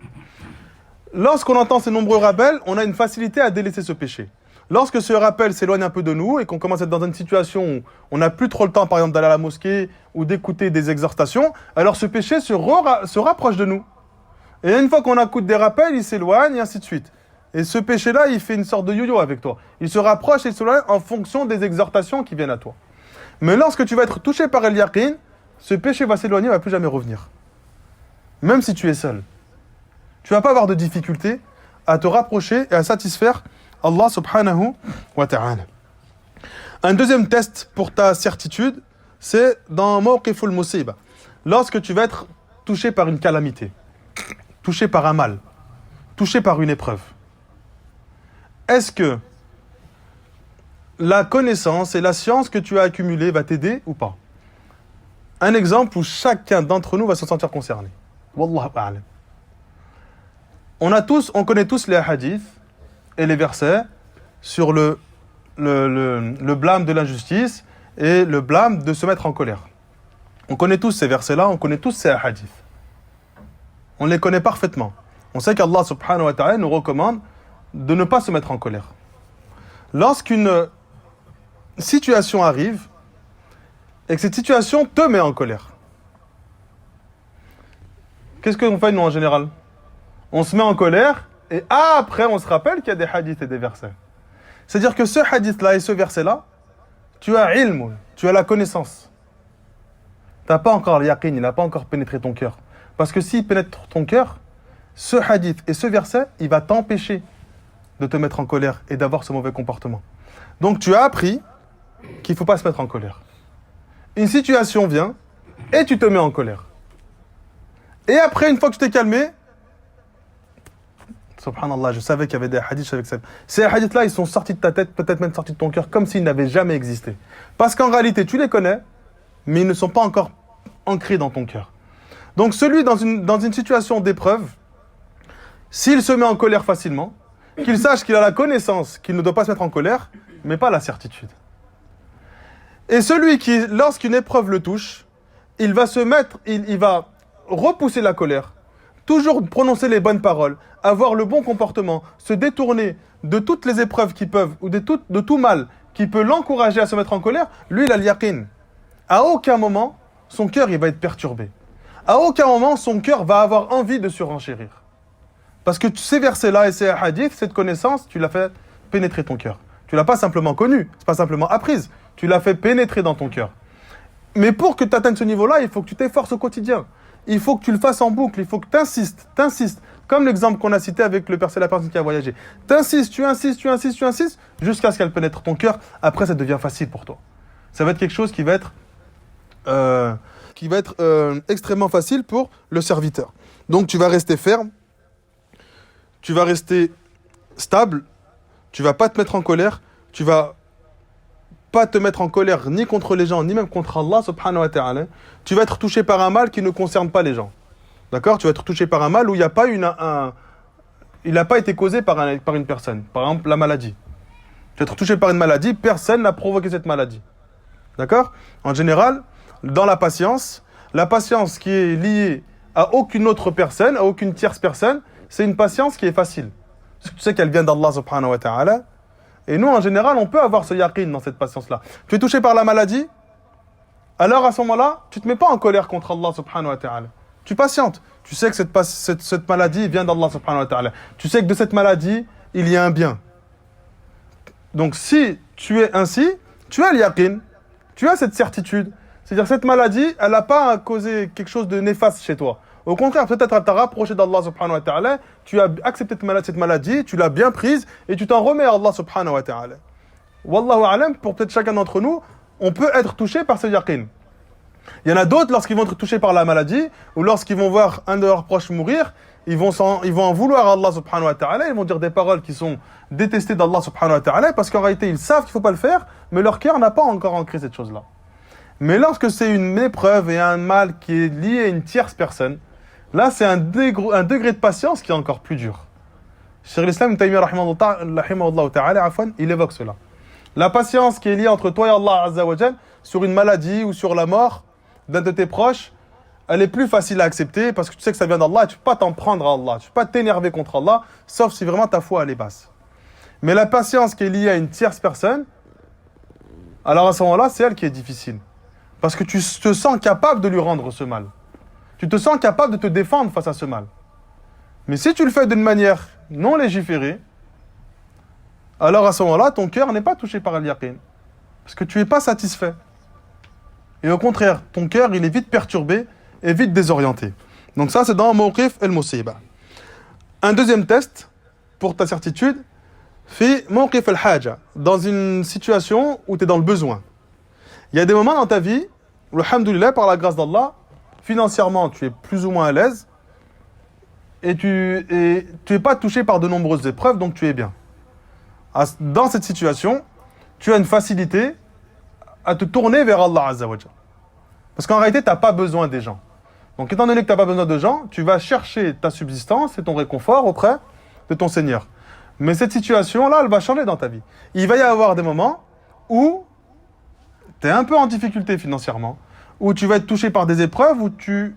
Lorsqu'on entend ces nombreux rappels, on a une facilité à délaisser ce péché. Lorsque ce rappel s'éloigne un peu de nous et qu'on commence à être dans une situation où on n'a plus trop le temps, par exemple, d'aller à la mosquée ou d'écouter des exhortations, alors ce péché se rapproche de nous. Et une fois qu'on écoute des rappels, il s'éloigne et ainsi de suite. Et ce péché-là, il fait une sorte de yo-yo avec toi. Il se rapproche et il s'éloigne en fonction des exhortations qui viennent à toi. Mais lorsque tu vas être touché par el yaqin, ce péché va s'éloigner, il ne va plus jamais revenir. Même si tu es seul. Tu ne vas pas avoir de difficulté à te rapprocher et à satisfaire Allah subhanahu wa ta'ala. Un deuxième test pour ta certitude, c'est dans Mawqiful Musiba. lorsque tu vas être touché par une calamité, touché par un mal, touché par une épreuve, est-ce que la connaissance et la science que tu as accumulée va t'aider ou pas? Un exemple où chacun d'entre nous va se sentir concerné. Wallahu a'lam. On connaît tous les hadiths et les versets sur le blâme de l'injustice et le blâme de se mettre en colère. On connaît tous ces versets-là, on connaît tous ces hadiths. On les connaît parfaitement. On sait qu'Allah subhanahu wa ta'ala nous recommande de ne pas se mettre en colère. Lorsqu'une situation arrive et que cette situation te met en colère, qu'est-ce qu'on fait nous en général? On se met en colère et après on se rappelle qu'il y a des hadiths et des versets. C'est-à-dire que ce hadith-là et ce verset-là, tu as ilm, tu as la connaissance. Tu n'as pas encore l'yaqin, il n'a pas encore pénétré ton cœur. Parce que s'il pénètre ton cœur, ce hadith et ce verset, il va t'empêcher de te mettre en colère et d'avoir ce mauvais comportement. Donc tu as appris qu'il ne faut pas se mettre en colère. Une situation vient et tu te mets en colère. Et après, une fois que tu t'es calmé, subhanallah, je savais qu'il y avait des hadiths avec ça. Ces hadiths-là, ils sont sortis de ta tête, peut-être même sortis de ton cœur, comme s'ils n'avaient jamais existé. Parce qu'en réalité, tu les connais, mais ils ne sont pas encore ancrés dans ton cœur. Donc celui dans une situation d'épreuve, s'il se met en colère facilement, qu'il sache qu'il a la connaissance qu'il ne doit pas se mettre en colère, mais pas la certitude. Et celui qui, lorsqu'une épreuve le touche, il va repousser la colère, toujours prononcer les bonnes paroles, avoir le bon comportement, se détourner de toutes les épreuves qui peuvent, ou de tout mal qui peut l'encourager à se mettre en colère. Lui, il a l'yaqin. À aucun moment, son cœur il va être perturbé. À aucun moment, son cœur va avoir envie de surenchérir. Parce que ces versets-là et ces hadiths, cette connaissance, tu l'as fait pénétrer ton cœur. Tu l'as pas simplement connue, c'est pas simplement apprise. Tu l'as fait pénétrer dans ton cœur. Mais pour que tu atteignes ce niveau-là, il faut que tu t'efforces au quotidien. Il faut que tu le fasses en boucle, il faut que tu insistes. Comme l'exemple qu'on a cité avec la personne qui a voyagé. Tu insistes, jusqu'à ce qu'elle pénètre ton cœur. Après, ça devient facile pour toi. Ça va être quelque chose qui va être extrêmement facile pour le serviteur. Donc, tu vas rester ferme, tu vas rester stable, tu vas pas te mettre en colère, tu vas pas te mettre en colère ni contre les gens, ni même contre Allah subhanahu wa ta'ala. Tu vas être touché par un mal qui ne concerne pas les gens. D'accord? Tu vas être touché par un mal où il n'a pas été causé par une personne. Par exemple, la maladie. Tu vas être touché par une maladie, personne n'a provoqué cette maladie. D'accord? En général, dans la patience qui est liée à aucune autre personne, à aucune tierce personne, c'est une patience qui est facile. Parce que tu sais qu'elle vient d'Allah subhanahu wa ta'ala. Et nous, en général, on peut avoir ce yaqin dans cette patience-là. Tu es touché par la maladie, alors à ce moment-là, tu ne te mets pas en colère contre Allah subhanahu wa ta'ala. Tu patientes. Tu sais que cette maladie vient d'Allah subhanahu wa ta'ala. Tu sais que de cette maladie, il y a un bien. Donc si tu es ainsi, tu as le yaqin, tu as cette certitude. C'est-à-dire que cette maladie, elle n'a pas causé quelque chose de néfaste chez toi. Au contraire, peut-être elle t'a rapproché d'Allah subhanahu wa ta'ala, tu as accepté cette maladie, tu l'as bien prise et tu t'en remets à Allah subhanahu wa ta'ala. Wallahu a'lam, pour peut-être chacun d'entre nous, on peut être touché par ce yaqin. Il y en a d'autres, lorsqu'ils vont être touchés par la maladie, ou lorsqu'ils vont voir un de leurs proches mourir, ils vont en vouloir à Allah subhanahu wa ta'ala, ils vont dire des paroles qui sont détestées d'Allah subhanahu wa ta'ala, parce qu'en réalité, ils savent qu'il ne faut pas le faire, mais leur cœur n'a pas encore ancré cette chose-là. Mais lorsque c'est une épreuve et un mal qui est lié à une tierce personne, là, c'est un degré de patience qui est encore plus dur. Cheikh l'Islam Ibn Taymiyyah rahimahullah ta'ala, il évoque cela. La patience qui est liée entre toi et Allah azza wa jal sur une maladie ou sur la mort d'un de tes proches, elle est plus facile à accepter parce que tu sais que ça vient d'Allah et tu ne peux pas t'en prendre à Allah, tu ne peux pas t'énerver contre Allah, sauf si vraiment ta foi elle est basse. Mais la patience qui est liée à une tierce personne, alors à ce moment-là, c'est elle qui est difficile. Parce que tu te sens capable de lui rendre ce mal. Tu te sens capable de te défendre face à ce mal. Mais si tu le fais d'une manière non légiférée, alors à ce moment-là, ton cœur n'est pas touché par al-yaqin. Parce que tu n'es pas satisfait. Et au contraire, ton cœur, il est vite perturbé et vite désorienté. Donc ça, c'est dans Mawqif al-Musiba. Un deuxième test, pour ta certitude, fait Mawqif al-Haja, dans une situation où tu es dans le besoin. Il y a des moments dans ta vie où, alhamdoulilah, par la grâce d'Allah, financièrement, tu es plus ou moins à l'aise, et tu es pas touché par de nombreuses épreuves, donc tu es bien. Dans cette situation, tu as une facilité à te tourner vers Allah Azza wa Jal. Parce qu'en réalité, tu n'as pas besoin des gens. Donc étant donné que tu n'as pas besoin de gens, tu vas chercher ta subsistance et ton réconfort auprès de ton Seigneur. Mais cette situation-là, elle va changer dans ta vie. Il va y avoir des moments où tu es un peu en difficulté financièrement, où tu vas être touché par des épreuves, où tu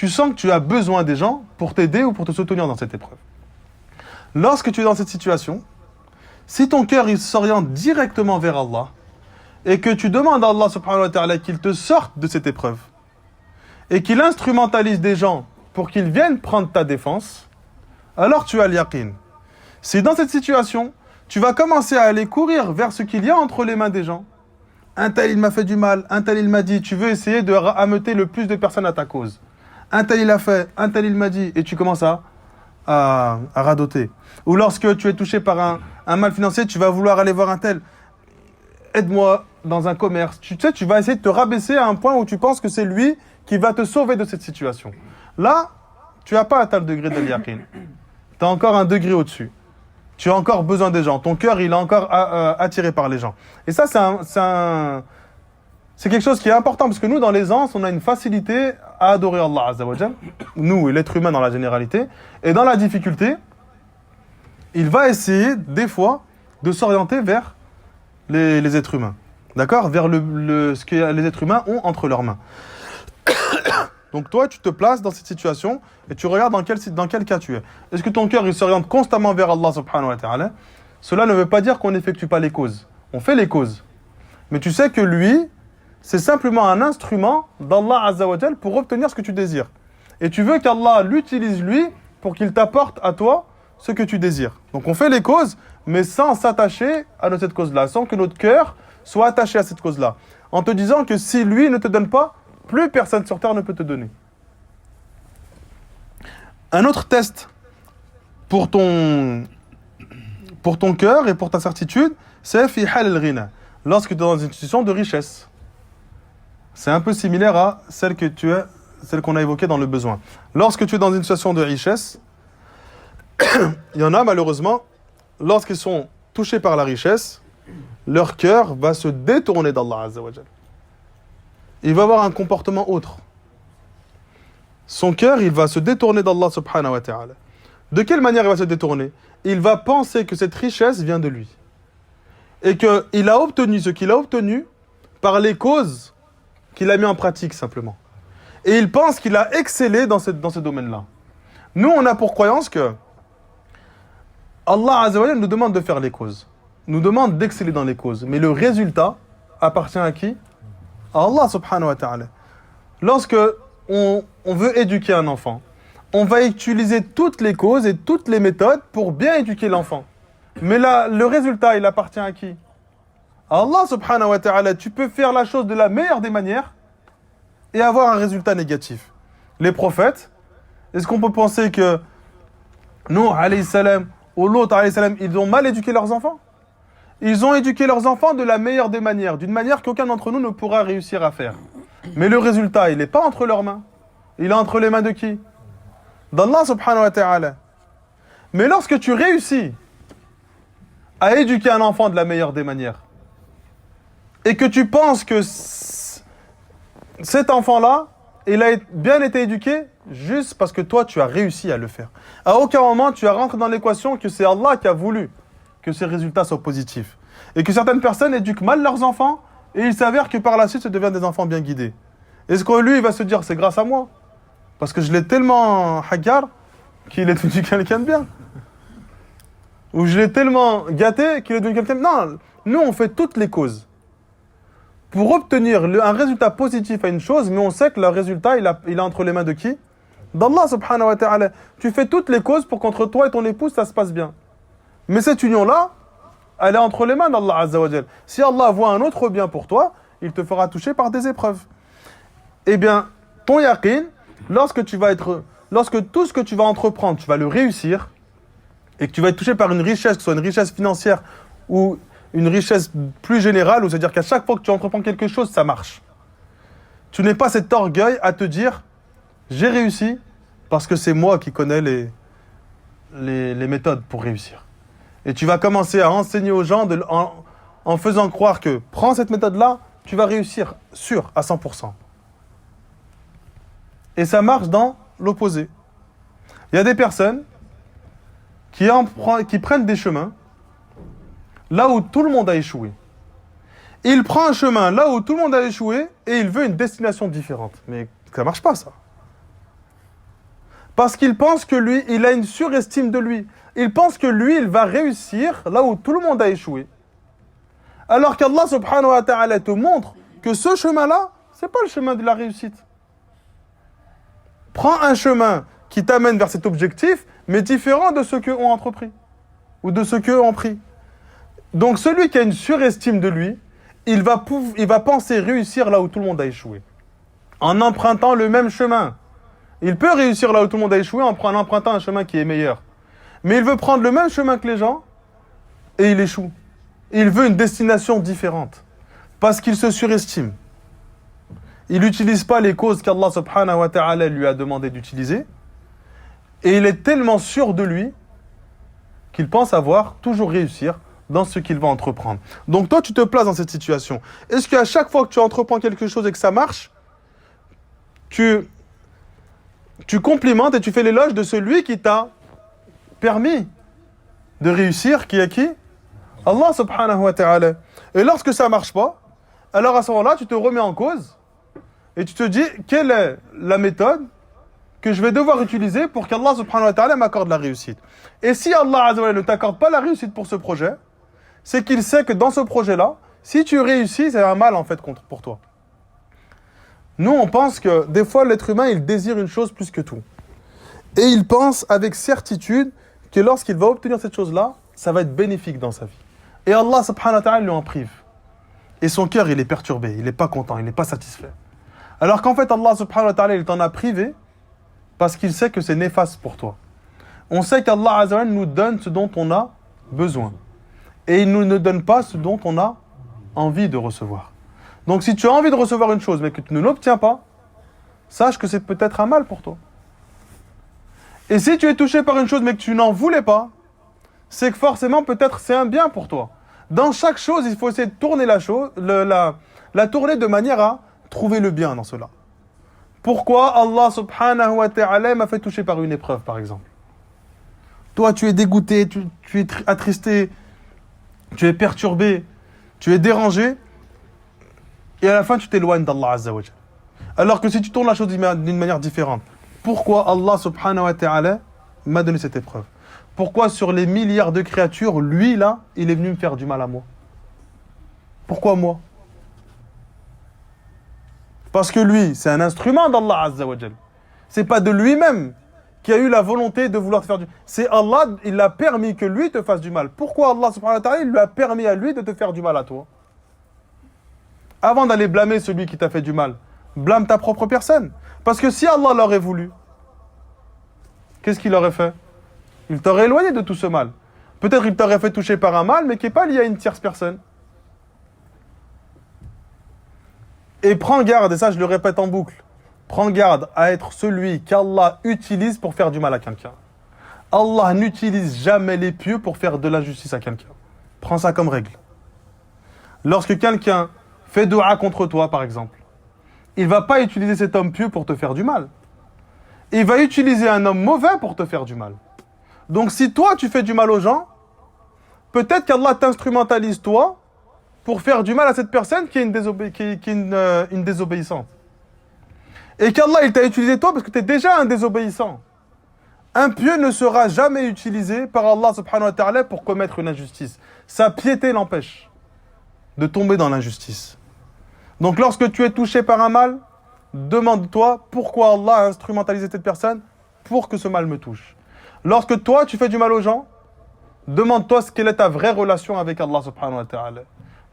sens que tu as besoin des gens pour t'aider ou pour te soutenir dans cette épreuve. Lorsque tu es dans cette situation, si ton cœur il s'oriente directement vers Allah et que tu demandes à Allah subhanahu wa ta'ala qu'il te sorte de cette épreuve et qu'il instrumentalise des gens pour qu'ils viennent prendre ta défense, alors tu as l'yaqin. Si dans cette situation, tu vas commencer à aller courir vers ce qu'il y a entre les mains des gens, un tel il m'a fait du mal, un tel il m'a dit, tu veux essayer de ameuter le plus de personnes à ta cause. Un tel il a fait, un tel il m'a dit, et tu commences à radoter. Ou lorsque tu es touché par un mal financier, tu vas vouloir aller voir un tel, aide-moi dans un commerce. Tu sais, tu vas essayer de te rabaisser à un point où tu penses que c'est lui qui va te sauver de cette situation. Là, tu n'as pas atteint le degré de l'yaqin. Tu as encore un degré au-dessus. Tu as encore besoin des gens. Ton cœur, il est encore attiré par les gens. Et ça, c'est quelque chose qui est important, parce que nous, dans l'aisance, on a une facilité à adorer Allah Azza wa Jal. Nous et l'être humain dans la généralité. Et dans la difficulté, il va essayer, des fois, de s'orienter vers les êtres humains. D'accord ? Vers ce que les êtres humains ont entre leurs mains. Donc toi, tu te places dans cette situation et tu regardes dans quel cas tu es. Est-ce que ton cœur il s'oriente constamment vers Allah subhanahu wa ta'ala ? Cela ne veut pas dire qu'on n'effectue pas les causes. On fait les causes. Mais tu sais que lui, c'est simplement un instrument d'Allah Azza wa Jal pour obtenir ce que tu désires. Et tu veux qu'Allah l'utilise lui pour qu'il t'apporte à toi ce que tu désires. Donc on fait les causes, mais sans s'attacher à cette cause-là, sans que notre cœur soit attaché à cette cause-là. En te disant que si lui ne te donne pas, plus personne sur terre ne peut te donner. Un autre test pour ton cœur et pour ta certitude, c'est fi hal al-ghina, lorsque tu es dans une situation de richesse. C'est un peu similaire à celle qu'on a évoquée dans le besoin. Lorsque tu es dans une situation de richesse, il y en a malheureusement, lorsqu'ils sont touchés par la richesse, leur cœur va se détourner d'Allah Azza wa Jal. Il va avoir un comportement autre. Son cœur, il va se détourner d'Allah subhanahu wa ta'ala. De quelle manière il va se détourner ? Il va penser que cette richesse vient de lui. Et qu'il a obtenu ce qu'il a obtenu par les causes qu'il a mis en pratique simplement. Et il pense qu'il a excellé dans ce domaine-là. Nous, on a pour croyance que Allah Azza wa Jalla nous demande de faire les causes. Nous demande d'exceller dans les causes. Mais le résultat appartient à qui ? À Allah subhanahu wa ta'ala. Lorsque on veut éduquer un enfant, on va utiliser toutes les causes et toutes les méthodes pour bien éduquer l'enfant. Mais là, le résultat, il appartient à qui ? À Allah subhanahu wa ta'ala. Tu peux faire la chose de la meilleure des manières et avoir un résultat négatif. Les prophètes, est-ce qu'on peut penser que Nuh alayhi salam ou Lot alayhi salam, ils ont mal éduqué leurs enfants ? Ils ont éduqué leurs enfants de la meilleure des manières, d'une manière qu'aucun d'entre nous ne pourra réussir à faire. Mais le résultat, il n'est pas entre leurs mains. Il est entre les mains de qui ? D'Allah subhanahu wa ta'ala. Mais lorsque tu réussis à éduquer un enfant de la meilleure des manières, et que tu penses que cet enfant-là, il a bien été éduqué juste parce que toi, tu as réussi à le faire. À aucun moment, tu as rentré dans l'équation que c'est Allah qui a voulu que ces résultats soient positifs. Et que certaines personnes éduquent mal leurs enfants, et il s'avère que par la suite, ce deviennent des enfants bien guidés. Est-ce que lui, il va se dire, c'est grâce à moi ? Parce que je l'ai tellement hagar qu'il est devenu quelqu'un de bien. Ou je l'ai tellement gâté qu'il est devenu quelqu'un de... Non, nous, on fait toutes les causes pour obtenir un résultat positif à une chose, mais on sait que le résultat, il est entre les mains de qui ? D'Allah subhanahu wa ta'ala. Tu fais toutes les causes pour qu'entre toi et ton épouse, ça se passe bien. Mais cette union-là, elle est entre les mains d'Allah Azza wa Jal. Si Allah voit un autre bien pour toi, il te fera toucher par des épreuves. Eh bien, ton yaqin, lorsque tout ce que tu vas entreprendre, tu vas le réussir, et que tu vas être touché par une richesse, que ce soit une richesse financière ou une richesse plus générale, c'est-à-dire qu'à chaque fois que tu entreprends quelque chose, ça marche. tu n'aies pas cet orgueil à te dire j'ai réussi parce que c'est moi qui connais les méthodes pour réussir. Et tu vas commencer à enseigner aux gens en faisant croire que prends cette méthode-là, tu vas réussir, sûr, à 100%. Et ça marche dans l'opposé. Il y a des personnes qui prennent des chemins là où tout le monde a échoué. Il prend un chemin là où tout le monde a échoué et il veut une destination différente. Mais ça ne marche pas, ça. Parce qu'il pense que lui, il a une surestime de lui. Il pense que lui, il va réussir là où tout le monde a échoué. Alors qu'Allah subhanahu wa ta'ala te montre que ce chemin-là, ce n'est pas le chemin de la réussite. Prends un chemin qui t'amène vers cet objectif, mais différent de ceux qu'eux ont entrepris. Ou de ceux qu'eux ont pris. Donc celui qui a une surestime de lui, il va penser réussir là où tout le monde a échoué. En empruntant le même chemin. Il peut réussir là où tout le monde a échoué en empruntant un chemin qui est meilleur. Mais il veut prendre le même chemin que les gens et il échoue. Il veut une destination différente. Parce qu'il se surestime. Il n'utilise pas les causes qu'Allah subhanahu wa ta'ala lui a demandé d'utiliser. Et il est tellement sûr de lui qu'il pense avoir toujours réussir dans ce qu'il va entreprendre. Donc toi, tu te places dans cette situation. Est-ce qu'à chaque fois que tu entreprends quelque chose et que ça marche, tu complimentes et tu fais l'éloge de celui qui t'a permis de réussir, qui est qui? Allah subhanahu wa ta'ala. Et lorsque ça ne marche pas, alors à ce moment-là, tu te remets en cause et tu te dis, quelle est la méthode que je vais devoir utiliser pour qu'Allah subhanahu wa ta'ala m'accorde la réussite. Et si Allah azza wa jalla ne t'accorde pas la réussite pour ce projet, c'est qu'il sait que dans ce projet-là, si tu réussis, c'est un mal en fait pour toi. Nous, on pense que des fois, l'être humain, il désire une chose plus que tout. Et il pense avec certitude que lorsqu'il va obtenir cette chose-là, ça va être bénéfique dans sa vie. Et Allah subhanahu wa ta'ala lui en prive. Et son cœur, il est perturbé, il n'est pas content, il n'est pas satisfait. Alors qu'en fait, Allah subhanahu wa ta'ala, il t'en a privé parce qu'il sait que c'est néfaste pour toi. On sait qu'Allah azza wa jalla nous donne ce dont on a besoin. Et il ne nous donne pas ce dont on a envie de recevoir. Donc si tu as envie de recevoir une chose mais que tu ne l'obtiens pas, sache que c'est peut-être un mal pour toi. Et si tu es touché par une chose mais que tu n'en voulais pas, c'est que forcément peut-être c'est un bien pour toi. Dans chaque chose, il faut essayer de tourner la tourner de manière à trouver le bien dans cela. Pourquoi Allah subhanahu wa ta'ala m'a fait toucher par une épreuve par exemple? Toi tu es dégoûté, tu es attristé, tu es perturbé, tu es dérangé, et à la fin tu t'éloignes d'Allah azza wa jalla. Alors que si tu tournes la chose d'une manière différente, pourquoi Allah subhanahu wa ta'ala m'a donné cette épreuve? Pourquoi sur les milliards de créatures, lui là, il est venu me faire du mal à moi? Pourquoi moi? Parce que lui, c'est un instrument d'Allah azza wa jalla. C'est pas de lui-même qui a eu la volonté de vouloir te faire du mal. C'est Allah, il a permis que lui te fasse du mal. Pourquoi Allah subhanahu wa ta'ala, il lui a permis à lui de te faire du mal à toi? Avant d'aller blâmer celui qui t'a fait du mal, blâme ta propre personne. Parce que si Allah l'aurait voulu, qu'est-ce qu'il aurait fait? Il t'aurait éloigné de tout ce mal. Peut-être il t'aurait fait toucher par un mal, mais qui n'est pas lié à une tierce personne. Et prends garde, et ça je le répète en boucle, prends garde à être celui qu'Allah utilise pour faire du mal à quelqu'un. Allah n'utilise jamais les pieux pour faire de l'injustice à quelqu'un. Prends ça comme règle. Lorsque quelqu'un fait dua contre toi, par exemple, il ne va pas utiliser cet homme pieux pour te faire du mal. Il va utiliser un homme mauvais pour te faire du mal. Donc si toi, tu fais du mal aux gens, peut-être qu'Allah t'instrumentalise toi pour faire du mal à cette personne qui est une désobéissante. Et qu'Allah, il t'a utilisé toi parce que tu es déjà un désobéissant. Un pieux ne sera jamais utilisé par Allah subhanahu wa ta'ala pour commettre une injustice. Sa piété l'empêche de tomber dans l'injustice. Donc lorsque tu es touché par un mal, demande-toi pourquoi Allah a instrumentalisé cette personne pour que ce mal me touche. Lorsque toi, tu fais du mal aux gens, demande-toi quelle est ta vraie relation avec Allah subhanahu wa ta'ala.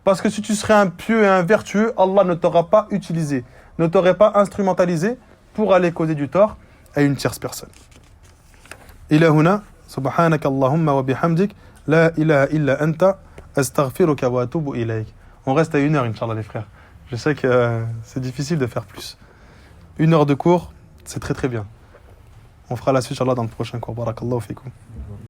Parce que si tu serais un pieux et un vertueux, Allah ne t'aura pas utilisé, ne t'aurait pas instrumentalisé pour aller causer du tort à une tierce personne. إلى هنا سبحانك اللهم وبحمدك لا إله إلا أنت أستغفرك وأتوب إليك. On reste à 1 heure, Inch'Allah, les frères. Je sais que c'est difficile de faire plus. 1 heure de cours, c'est très très bien. On fera la suite, Inch'Allah, dans le prochain cours. Barakallahu fikum.